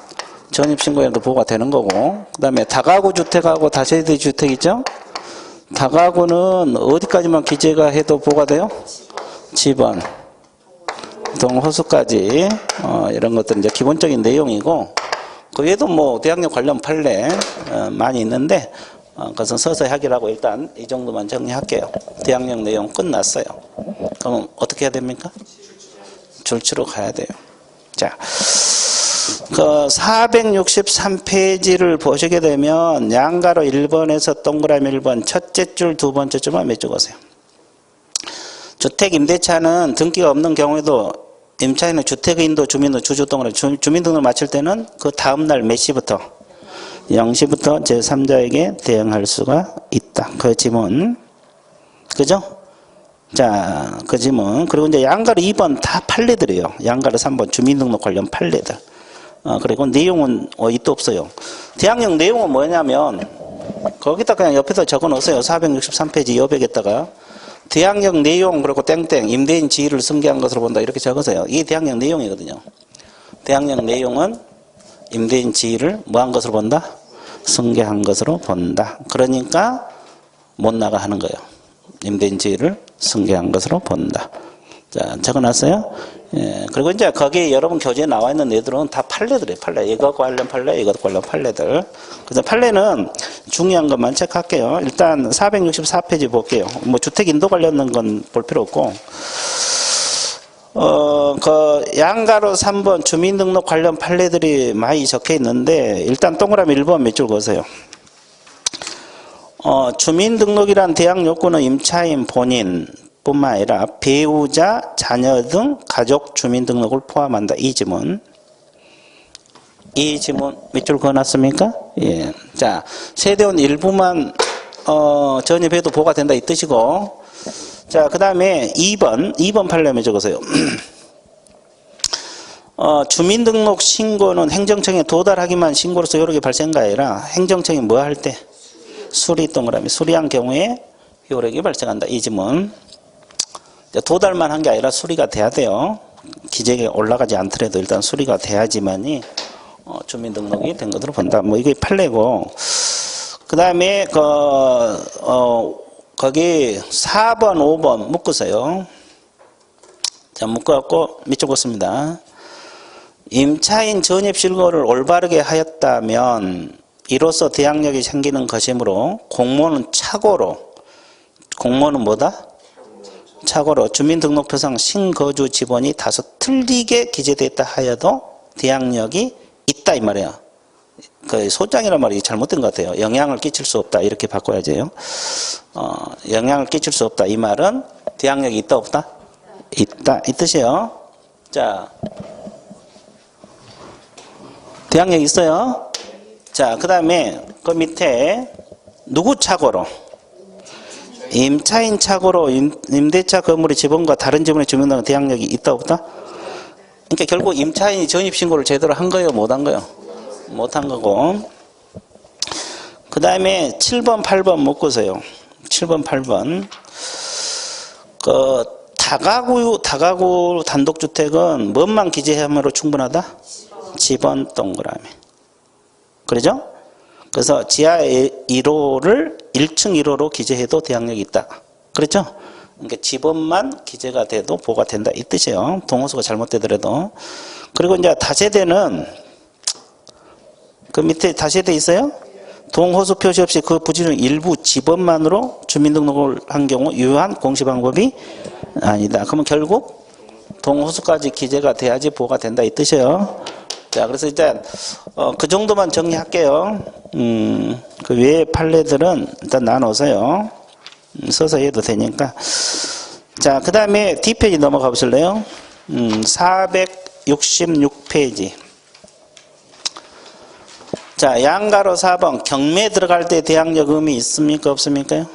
전입신고해도 보호가 되는 거고. 그 다음에 다가구 주택하고 다세대 주택 있죠? 다가구는 어디까지만 기재가 해도 보호가 돼요? 집안. 동호수까지 이런 것들은 이제 기본적인 내용이고 그 외에도 뭐 대항력 관련 판례 많이 있는데 그것은 서서히 하기로 하고 일단 이 정도만 정리할게요. 대항력 내용 끝났어요. 그럼 어떻게 해야 됩니까? 줄치로 가야 돼요. 자, 그 463페이지를 보시게 되면 양가로 1번에서 동그라미 1번 첫째 줄 두 번째 줄만 몇 줄 보세요. 주택 임대차는 등기가 없는 경우에도 임차인은 주택인도 주민도 주주 동그라미 주민등록을 마칠 때는 그 다음날 몇 시부터 0시부터 제3자에게 대응할 수가 있다. 그 지문 그죠? 자, 그 지문. 그리고 이제 양가로 2번 다 판례들이에요. 양가로 3번 주민등록 관련 판례들. 그리고 내용은 있도 없어요. 대항력 내용은 뭐냐면 거기다 그냥 옆에다 적어 놓으세요. 463페이지 옆에다가 대항력 내용 그리고 땡땡 임대인 지위를 승계한 것으로 본다 이렇게 적으세요. 이게 대항력 내용이거든요. 대항력 내용은 임대인 지위를 뭐한 것으로 본다? 승계한 것으로 본다. 그러니까 못 나가 하는 거예요. 임대인 지위를 승계한 것으로 본다. 자, 적어놨어요? 예, 그리고 이제 거기에 여러분 교재에 나와 있는 내들은 다 판례들이에요. 판례. 이거 관련 판례, 이것 관련 판례들. 그래서 판례는 중요한 것만 체크할게요. 일단 464페이지 볼게요. 뭐 주택 인도 관련된 건 볼 필요 없고. 그 양가로 3번 주민등록 관련 판례들이 많이 적혀 있는데 일단 동그라미 1번 몇 줄 보세요. 주민등록이란 대항 요건은 임차인 본인 뿐만 아니라 배우자, 자녀 등 가족 주민등록을 포함한다. 이 지문. 이 지문 몇 줄 그어놨습니까? 예. 자, 세대원 일부만 전입해도 보호가 된다 이 뜻이고. 자, 그 다음에 2번 판례에 적으세요. 주민등록 신고는 행정청에 도달하기만 신고로서 효력이 발생가 아니라 행정청이 뭐 할 때? 수리 동그라미 수리한 경우에 효력이 발생한다. 이 지문. 도달만 한 게 아니라 수리가 돼야 돼요. 기재에 올라가지 않더라도 일단 수리가 돼야지만이 주민등록이 된 것으로 본다. 뭐 이게 판례고. 그 다음에 거기 4번, 5번 묶으세요. 자, 묶어갖고 밑줄 긋습니다. 임차인 전입 실거를 올바르게 하였다면 이로써 대항력이 생기는 것이므로 공모는 착오로 공모는 뭐다? 착오로 주민등록표상 신거주 지번이 다소 틀리게 기재되었다 하여도 대항력이 있다 이 말이에요. 그 소장이란 말이 잘못된 것 같아요. 영향을 끼칠 수 없다 이렇게 바꿔야죠. 영향을 끼칠 수 없다 이 말은 대항력이 있다 없다? 있다 이 뜻이에요. 자, 대항력 있어요. 자, 그 다음에 그 밑에 누구 착오로? 임차인 착오로 임대차 건물의 지번과 다른 지번의 주민등록 대항력이 있다 없다? 그러니까 결국 임차인이 전입신고를 제대로 한 거예요 못 한 거예요? 못 한 거고. 그 다음에 7번 8번 묶으세요. 7번 8번 그 다가구 단독주택은 뭐만 기재함으로 충분하다? 지번 동그라미. 그러죠? 그래서 지하 1호를 1층 1호로 기재해도 대항력이 있다. 그렇죠? 그러니까 지번만 기재가 돼도 보호가 된다. 이 뜻이에요. 동호수가 잘못되더라도. 그리고 이제 다세대는 그 밑에 다세대 있어요? 동호수 표시 없이 그 부지는 일부 지번만으로 주민등록을 한 경우 유효한 공시 방법이 아니다. 그러면 결국 동호수까지 기재가 돼야지 보호가 된다. 이 뜻이에요. 자, 그래서 일단 그 정도만 정리할게요. 그 외의 판례들은 일단 나눠서요. 서서히 해도 되니까. 자, 그 다음에 D페이지 넘어가 보실래요? 466페이지. 자, 양가로 4번 경매 들어갈 때 대항력 의미 있습니까? 없습니까?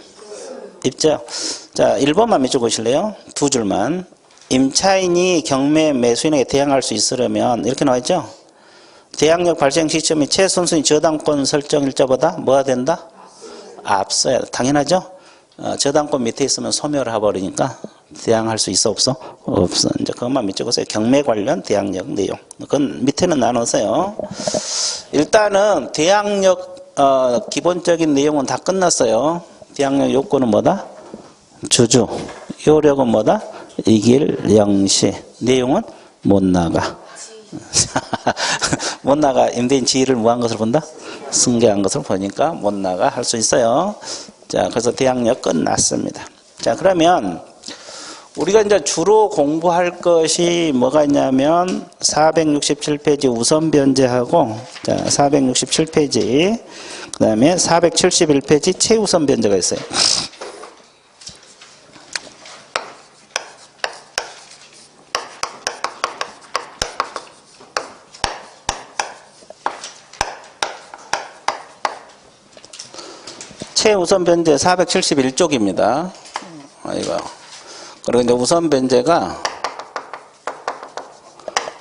있죠. 자, 1번만 밑줄 보실래요? 두 줄만. 임차인이 경매 매수인에게 대항할 수 있으려면 이렇게 나와있죠? 대항력 발생 시점이 최선순위 저당권 설정 일자보다 뭐가 된다? 앞서야 당연하죠? 저당권 밑에 있으면 소멸해버리니까 대항할 수 있어 없어? 없어. 이제 그것만 밑줄 보세요. 경매 관련 대항력 내용. 그건 밑에는 나눠서요. 일단은 대항력 기본적인 내용은 다 끝났어요. 대항력 요건은 뭐다? 주주. 효력은 뭐다? 이길 영시. 내용은 못 나가. 못 나가. 임대인 지위를 뭐한 것을 본다? 승계한 것을 보니까 못 나가 할 수 있어요. 자, 그래서 대항력 끝났습니다. 자, 그러면 우리가 이제 주로 공부할 것이 뭐가 있냐면 467페이지 우선 변제하고, 자, 467페이지, 그 다음에 471페이지 최우선 변제가 있어요. 최우선 변제 471쪽입니다. 이거. 그리고 이제 우선 변제가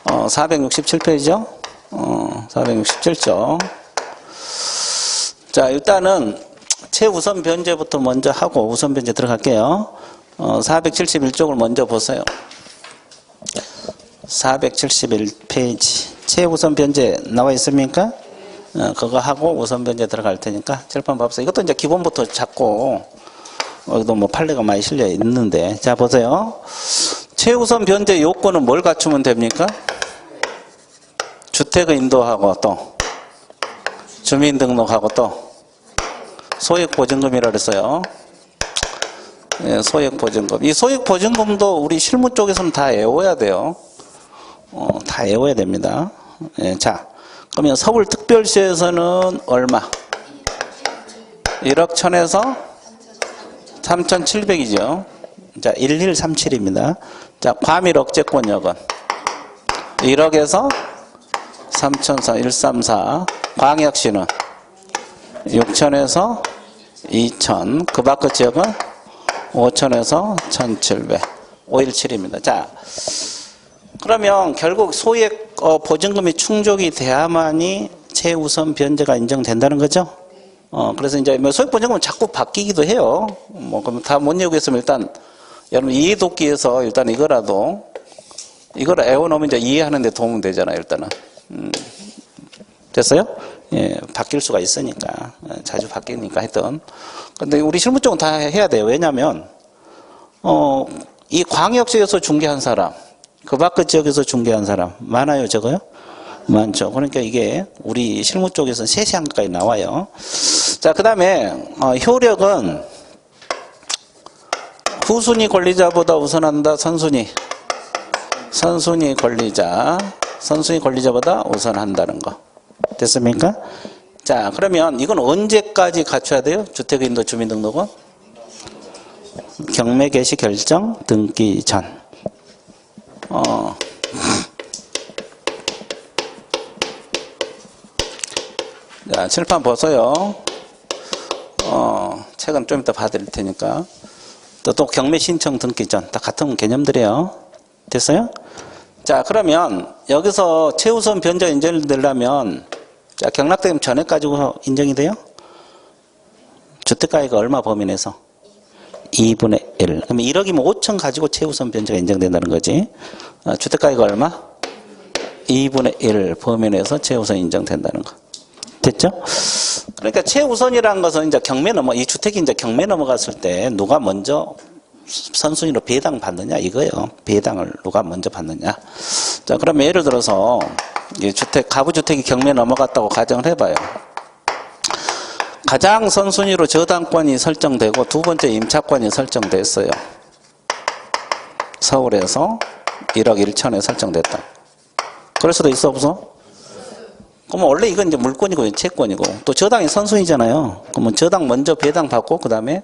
467페이지죠? 467쪽. 자, 일단은 최우선 변제부터 먼저 하고 우선 변제 들어갈게요. 471쪽을 먼저 보세요. 471페이지. 최우선 변제 나와 있습니까? 그거 하고 우선 변제 들어갈 테니까 칠판 봐보세요. 이것도 이제 기본부터 잡고, 여기도 뭐 판례가 많이 실려 있는데, 자, 보세요. 최우선 변제 요건은 뭘 갖추면 됩니까? 주택을 인도하고 또 주민등록하고 또 소액보증금이라 그랬어요. 예, 소액보증금. 이 소액보증금도 우리 실무 쪽에서는 다 외워야 돼요. 다 외워야 됩니다. 예, 자, 그러면 서울특별시에서는 얼마? 1억 1000에서 3700이죠. 자, 1137입니다. 자, 과밀 억제권역은 1억에서 3004, 134. 광역시는 6000에서 2000. 그 밖의 지역은 5000에서 1700. 517입니다. 자, 그러면 결국 소액 보증금이 충족이 돼야만이 최우선 변제가 인정된다는 거죠. 그래서 이제 뭐 소액 보증금은 자꾸 바뀌기도 해요. 뭐 그럼 다 못 외우겠으면 일단 여러분 이해 돕기에서 일단 이거라도 이걸 외워놓으면 이제 이해하는데 도움 되잖아요. 일단은 됐어요? 예, 바뀔 수가 있으니까 자주 바뀌니까 하여튼. 근데 우리 실무 쪽은 다 해야 돼요. 왜냐하면 이 광역시에서 중개한 사람, 그 밖의 지역에서 중개한 사람 많아요, 적어요? 많죠. 그러니까 이게 우리 실무 쪽에서 세세한 것까지 나와요. 자, 그 다음에 효력은 후순위 권리자보다 우선한다. 선순위 권리자보다 우선한다는 거. 됐습니까? 자, 그러면 이건 언제까지 갖춰야 돼요? 주택인도 주민등록은? 경매 개시 결정 등기 전. 자, 칠판 보세요. 책은 좀 이따 봐드릴 테니까. 또 경매 신청 등기 전. 다 같은 개념들이에요. 됐어요? 자, 그러면 여기서 최우선 변제가 인정되려면, 자, 경락대금 전액 가지고 인정이 돼요? 주택가액이 얼마 범위 내에서? 2분의 1. 그러면 1억이면 5천 가지고 최우선 변제가 인정된다는 거지. 주택가액이 얼마? 2분의 1 범위 내에서 최우선 인정된다는 거. 됐죠? 그러니까 최우선이라는 것은 이제 이 주택이 이제 경매 넘어갔을 때 누가 먼저 선순위로 배당 받느냐 이거예요. 배당을 누가 먼저 받느냐. 자, 그러면 예를 들어서 이 가부주택이 경매 넘어갔다고 가정을 해봐요. 가장 선순위로 저당권이 설정되고 두 번째 임차권이 설정됐어요. 서울에서 1억 1천에 설정됐다. 그럴 수도 있어 없어? 그러면 원래 이건 이제 물권이고 채권이고 또 저당이 선순위잖아요. 그러면 저당 먼저 배당 받고 그 다음에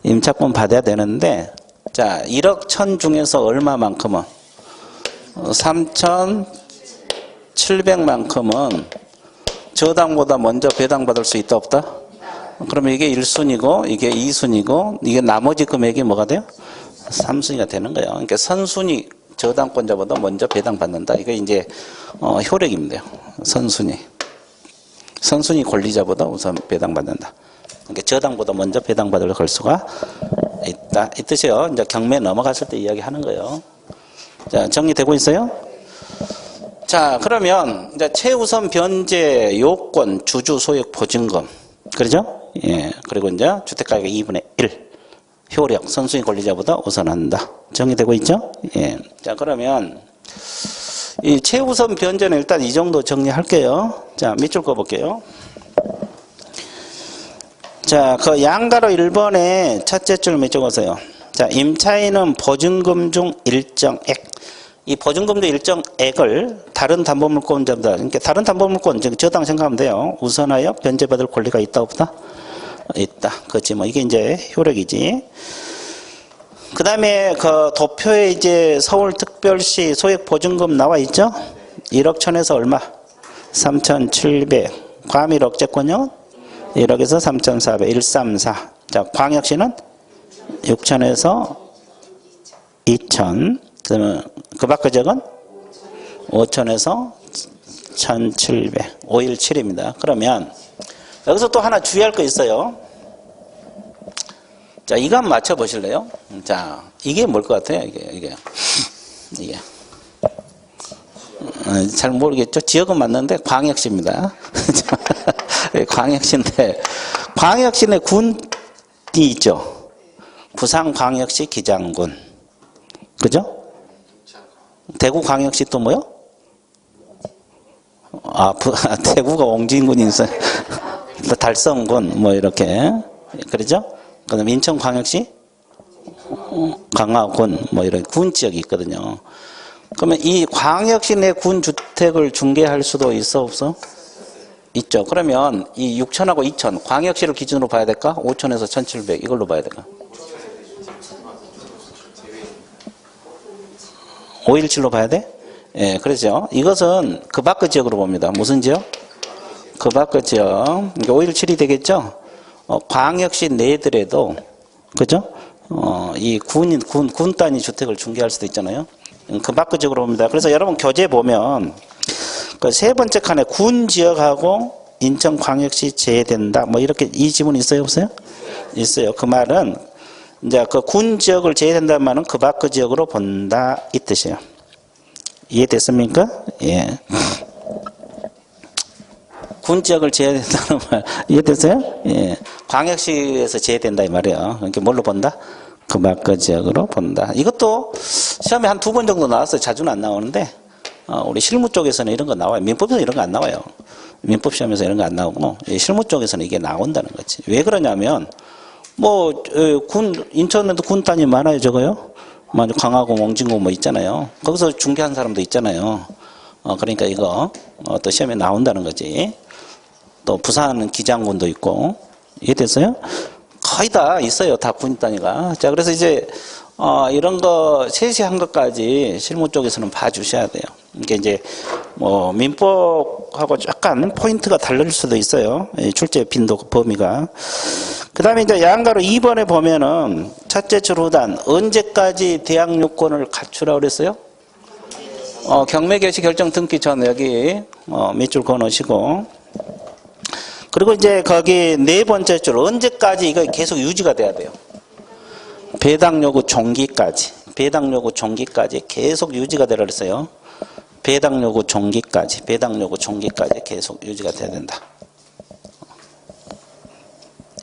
임차권 받아야 되는데, 자, 1억 1000 중에서 얼마만큼은 3700만큼은 저당보다 먼저 배당 받을 수 있다 없다? 그러면 이게 1순위고 이게 2순위고 이게 나머지 금액이 뭐가 돼요? 3순위가 되는 거예요. 그러니까 선순위 저당권자보다 먼저 배당받는다. 이거 이제 효력입니다. 선순위 권리자보다 우선 배당받는다. 그러니까 저당보다 먼저 배당받을 걸 수가 있다. 이 뜻이에요. 이제 경매 넘어갔을 때 이야기하는 거예요. 자, 정리되고 있어요? 자, 그러면 이제 최우선 변제 요건 주주 소액 보증금. 그러죠? 예. 그리고 이제 주택가액의 2분의 1. 효력, 선순위 권리자보다 우선한다. 정리되고 있죠? 예. 자, 그러면 이 최우선 변제는 일단 이 정도 정리할게요. 자, 밑줄 그어볼게요. 자, 그 양가로 1번에 첫째 줄 밑줄 그으세요. 자, 임차인은 보증금 중 일정액. 이 보증금 중 일정액을 다른 담보물권자보다, 그러니까 다른 담보물권, 저당 생각하면 돼요. 우선하여 변제받을 권리가 있다, 없다? 있다. 그렇지. 뭐, 이게 이제 효력이지. 그 다음에 그 도표에 이제 서울특별시 소액 보증금 나와 있죠? 1억 천에서 얼마? 3,700. 과밀 억제권요? 1억에서 3,400. 134. 자, 광역시는 6천에서 2천. 그러면 그 밖의 지역은 5천에서 1,700. 517입니다. 그러면 여기서 또 하나 주의할 거 있어요. 자, 이거 한번 맞춰보실래요? 자, 이게 뭘 것 같아요? 이게. 잘 모르겠죠? 지역은 맞는데 광역시입니다. 광역시인데, 광역시 내 군이 있죠? 부산광역시 기장군. 그죠? 대구광역시 또 뭐요? 대구가 옹진군이 있어요. 달성군, 뭐 이렇게. 그러죠? 그 다음에 인천광역시 강화군, 뭐 이런 군 지역이 있거든요. 그러면 이 광역시 내 군 주택을 중개할 수도 있어, 없어? 있죠. 그러면 이 6천하고 2천, 광역시를 기준으로 봐야 될까? 5천에서 1,700, 이걸로 봐야 될까? 517로 봐야 돼? 예, 그렇죠. 이것은 그 밖의 지역으로 봅니다. 무슨 지역? 그 밖의 지역. 그러니까 517이 되겠죠? 광역시 내더라도, 그죠? 이 군 단위 주택을 중개할 수도 있잖아요. 그 밖의 지역으로 봅니다. 그래서 여러분 교재 보면, 그 세 번째 칸에 군 지역하고 인천광역시 제외된다. 뭐 이렇게 이 지문 있어요? 없어요? 있어요. 그 말은, 이제 그 군 지역을 제외된다는 말은 그 밖의 지역으로 본다. 이 뜻이에요. 이해됐습니까? 예. 군 지역을 제외된다는 말 이해됐어요? 예. 광역시에서 제외된다 이 말이에요. 그러니까 뭘로 본다? 그 밖의 지역으로 본다. 이것도 시험에 한 2번 정도 나왔어요. 자주는 안 나오는데 우리 실무 쪽에서는 이런 거 나와요. 민법에서 이런 거 안 나와요. 민법 시험에서 이런 거 안 나오고 실무 쪽에서는 이게 나온다는 거지. 왜 그러냐면 뭐 인천에도 군 단위 많아요. 저거요. 강화군, 옹진군 뭐 있잖아요. 거기서 중개한 사람도 있잖아요. 그러니까 이거 또 시험에 나온다는 거지. 또 부산 기장군도 있고. 이해됐어요? 거의 다 있어요. 다 군 단위가. 자, 그래서 이제 이런 거 세세한 것까지 실무 쪽에서는 봐주셔야 돼요. 이게 이제 뭐 민법하고 약간 포인트가 달라질 수도 있어요. 출제 빈도 범위가. 그 다음에 이제 양가로 2번에 보면은 첫째 줄 후단 언제까지 대항 요건을 갖추라고 그랬어요? 경매 개시 결정 등기 전 여기 밑줄 그어 놓으시고, 그리고 이제 거기 네 번째 줄 언제까지 이거 계속 유지가 돼야 돼요. 배당 요구 종기까지. 배당 요구 종기까지 계속 유지가 되라 그랬어요. 배당 요구 종기까지. 배당 요구 종기까지 계속 유지가 돼야 된다.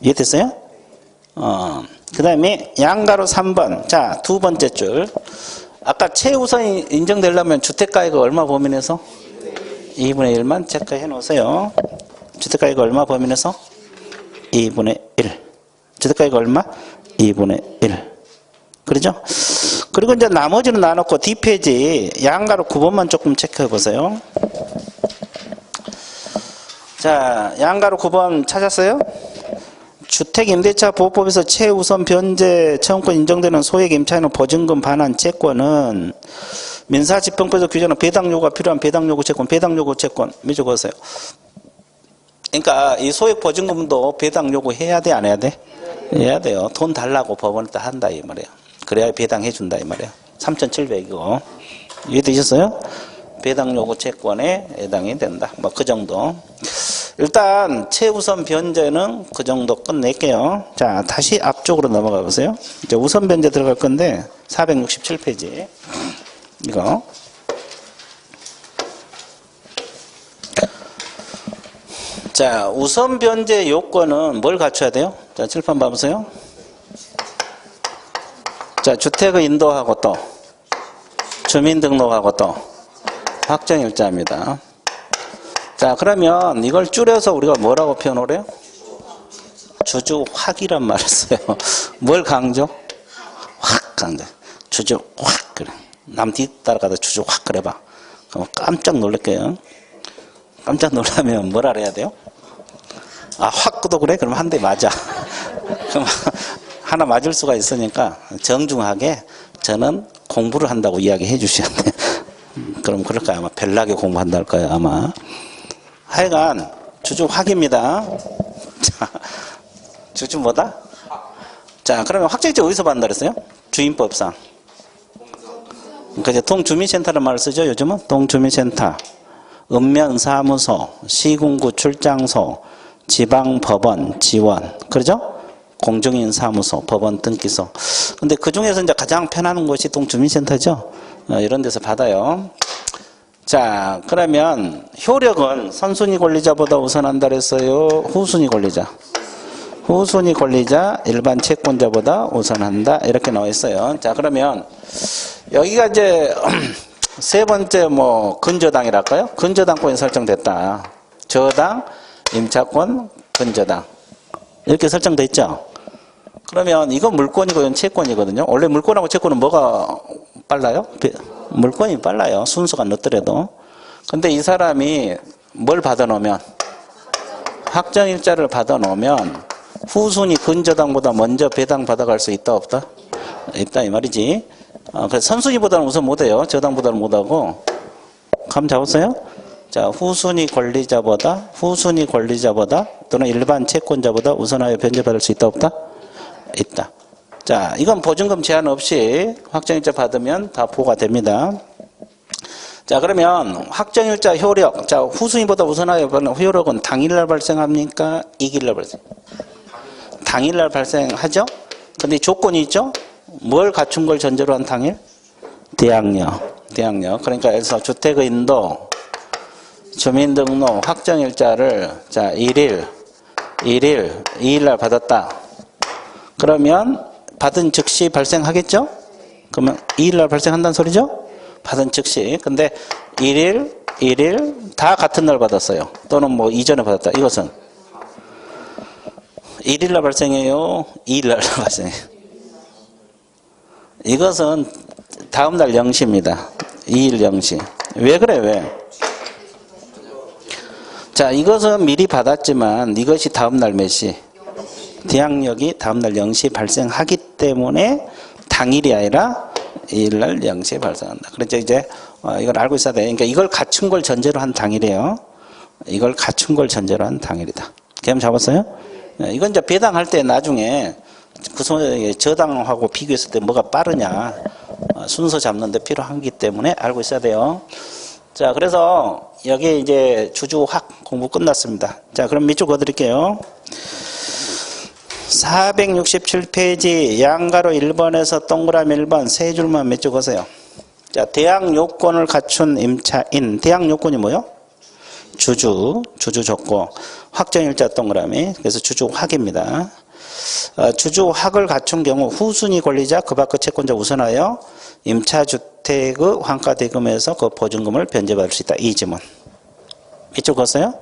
이해됐어요? 그 다음에 양가로 3번. 자, 두 번째 줄. 아까 최우선이 인정되려면 주택가액을 얼마 범위내서? 2분의 1만 체크해 놓으세요. 주택가액을 얼마 범위내서? 2분의 1. 주택가액 얼마? 2분의 1. 그러죠? 그리고 이제 나머지는 나눴고 뒷페이지 양가로 9번만 조금 체크해 보세요. 자, 양가로 9번 찾았어요? 주택임대차 보호법에서 최우선 변제 채권권 인정되는 소액 임차인의 보증금 반환 채권은 민사집행법에서 규정하는 배당 요구가 필요한 배당 요구 채권, 배당 요구 채권 밑줄 그으세요. 그러니까 이 소액 보증금도 배당 요구해야 돼, 안 해야 돼? 해야 돼요. 돈 달라고 법원에다 한다 이 말이에요. 그래야 배당해 준다 이 말이에요. 3,700이고 이해되셨어요? 배당 요구 채권에 해당이 된다. 뭐 그 정도. 일단 최우선 변제는 그 정도 끝낼게요. 자, 다시 앞쪽으로 넘어가 보세요. 이제 우선 변제 들어갈 건데 467페이지 이거. 자, 우선 변제 요건은 뭘 갖춰야 돼요? 자, 칠판 봐보세요. 자, 주택을 인도하고 또 주민등록하고 또 확정일자입니다. 자, 그러면 이걸 줄여서 우리가 뭐라고 표현을 해요? 주주확이란 말을 써요. 뭘 강조? 확 강조. 주주확. 그래. 남 뒤따라가다 주주확 그래봐. 그럼 깜짝 놀랄게요. 깜짝 놀라면 뭐라 해야 돼요? 아, 확도 그래? 그럼 한 대 맞아. 그럼 하나 맞을 수가 있으니까 정중하게 저는 공부를 한다고 이야기해 주셔야 돼. 그럼 그럴까요? 아마 별나게 공부한다 할까요? 아마. 하여간 주주확입니다. 자, 주주 뭐다? 자, 그러면 확정일자 어디서 받는다 그랬어요? 주임법상. 그러니까 동주민센터라는 말을 쓰죠. 요즘은 동주민센터, 읍면사무소, 시군구 출장소, 지방법원 지원, 그러죠? 공중인사무소, 법원 등기소. 근데 그 중에서 이제 가장 편한 곳이 동주민센터죠. 이런 데서 받아요. 자, 그러면 효력은 선순위 권리자보다 우선한다 그랬어요? 후순위 권리자? 후순위 권리자, 일반 채권자보다 우선한다. 이렇게 나와 있어요. 자, 그러면 여기가 이제 세 번째 뭐 근저당이랄까요? 근저당권이 설정됐다. 저당, 임차권, 근저당. 이렇게 설정돼 있죠? 그러면 이건 물권이고 이건 채권이거든요. 원래 물권하고 채권은 뭐가 빨라요? 물권이 빨라요. 순서가 늦더라도. 근데 이 사람이 뭘 받아놓으면, 확정일자를 받아놓으면 후순위 근저당보다 먼저 배당 받아갈 수 있다 없다? 있다 이 말이지. 그래서 선순위보다는 우선 못해요. 저당보다는 못하고. 감 잡았어요? 자, 후순위 권리자보다 또는 일반 채권자보다 우선하여 변제받을 수 있다 없다? 있다. 자, 이건 보증금 제한 없이 확정일자 받으면 다 보호가 됩니다. 자, 그러면 확정일자 효력. 자, 후순위보다 우선하여 받는 효력은 당일날 발생합니까? 이길날 발생? 당일날 발생하죠? 근데 조건이 있죠? 뭘 갖춘 걸 전제로 한 당일? 대항력. 그러니까 여기서 주택의 인도, 주민등록, 확정일자를 자 2일날 받았다. 그러면 받은 즉시 발생하겠죠? 그러면 2일날 발생한다는 소리죠? 받은 즉시. 근데 1일 다 같은 날 받았어요. 또는 뭐 이전에 받았다. 이것은 1일날 발생해요? 2일날 발생해요? 이것은 다음날 0시입니다. 2일 0시. 왜 그래? 왜? 자, 이것은 미리 받았지만 이것이 다음날 몇 시? 대항력이 다음날 0시 발생하기 때문에 당일이 아니라 2일날 0시에 발생한다. 그래서 이제 이걸 알고 있어야 돼. 그러니까 이걸 갖춘 걸 전제로 한 당일이에요. 이걸 갖춘 걸 전제로 한 당일이다. 개념 잡았어요? 이건 이제 배당할 때 나중에 그 저당하고 비교했을 때 뭐가 빠르냐 순서 잡는 데 필요하기 때문에 알고 있어야 돼요. 자, 그래서 여기 이제 주주확 공부 끝났습니다. 자, 그럼 밑줄 그어드릴게요. 467페이지 양가로 1번에서 동그라미 1번 세 줄만 밑줄 그으세요. 자, 대항 요건을 갖춘 임차인. 대항 요건이 뭐요? 주주 조건. 확정일자 동그라미. 그래서 주주확입니다. 주주확을 갖춘 경우 후순위 권리자 그 밖의 채권자 우선하여 임차주택의 환가대금에서 그 보증금을 변제받을 수 있다. 이 지문. 밑줄 그었어요?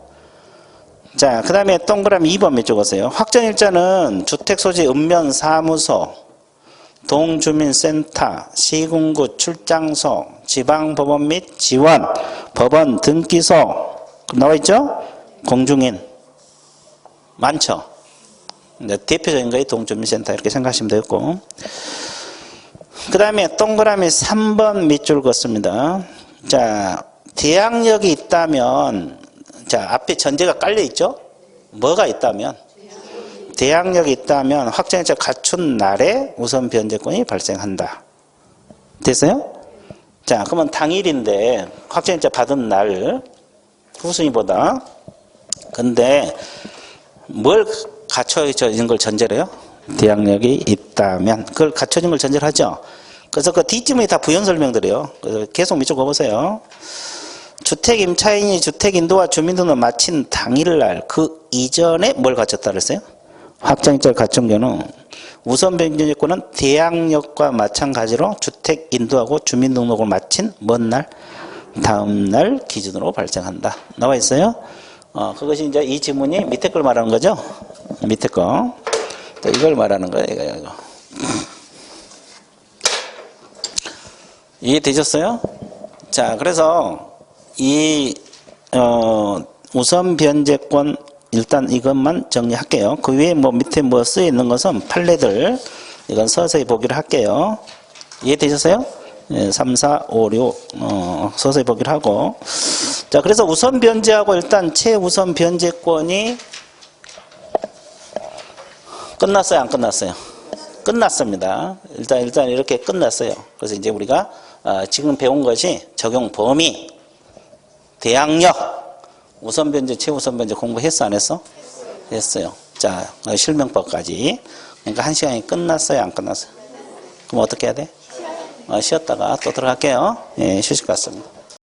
자, 그 다음에 동그라미 2번 밑줄 그었어요. 확정일자는 주택소지 읍면사무소, 동주민센터, 시군구 출장소, 지방법원 및 지원, 법원 등기소 나와있죠? 공중인 많죠? 대표적인 거에 동주민센터 이렇게 생각하시면 되겠고, 그 다음에 동그라미 3번 밑줄 긋습니다. 자, 대항력이 있다면, 자, 앞에 전제가 깔려 있죠? 뭐가 있다면? 대항력이 있다면 확정일자 갖춘 날에 우선 변제권이 발생한다. 됐어요? 자, 그러면 당일인데 확정일자 받은 날 후순위보다. 근데 뭘 갖춰진 걸 전제로 해요? 대항력이 있다면. 그걸 갖춰진 걸 전제로 하죠. 그래서 그 뒷지문이 다 부연 설명들이에요. 그래서 계속 밑줄 그어보세요. 주택 임차인이 주택 인도와 주민등록을 마친 당일날 그 이전에 뭘 갖췄다 그랬어요? 확정일자를 갖춘 경우는 우선 변제권은 대항력과 마찬가지로 주택 인도하고 주민등록을 마친 먼 날, 다음 날 기준으로 발생한다. 나와 있어요? 그것이 이제 이 지문이 밑에 걸 말하는 거죠? 밑에 거. 또 이걸 말하는 거예요, 이거. 이해되셨어요? 자, 그래서 우선 변제권 일단 이것만 정리할게요. 그 위에 뭐 밑에 뭐 쓰여 있는 것은 판례들 이건 서서히 보기를 할게요. 이해되셨어요? 3, 4, 5, 6 서서히 보기를 하고. 자, 그래서 우선 변제하고 일단 최우선 변제권이 끝났어요, 안 끝났어요? 끝났습니다. 일단 이렇게 끝났어요. 그래서 이제 우리가 지금 배운 것이 적용 범위, 대항력, 우선 변제, 최우선 변제 공부했어, 안 했어? 했어요. 자, 실명법까지. 그러니까 1시간이 끝났어요, 안 끝났어요? 그럼 어떻게 해야 돼? 쉬었다가 또 들어갈게요. 예, 휴식 같습니다.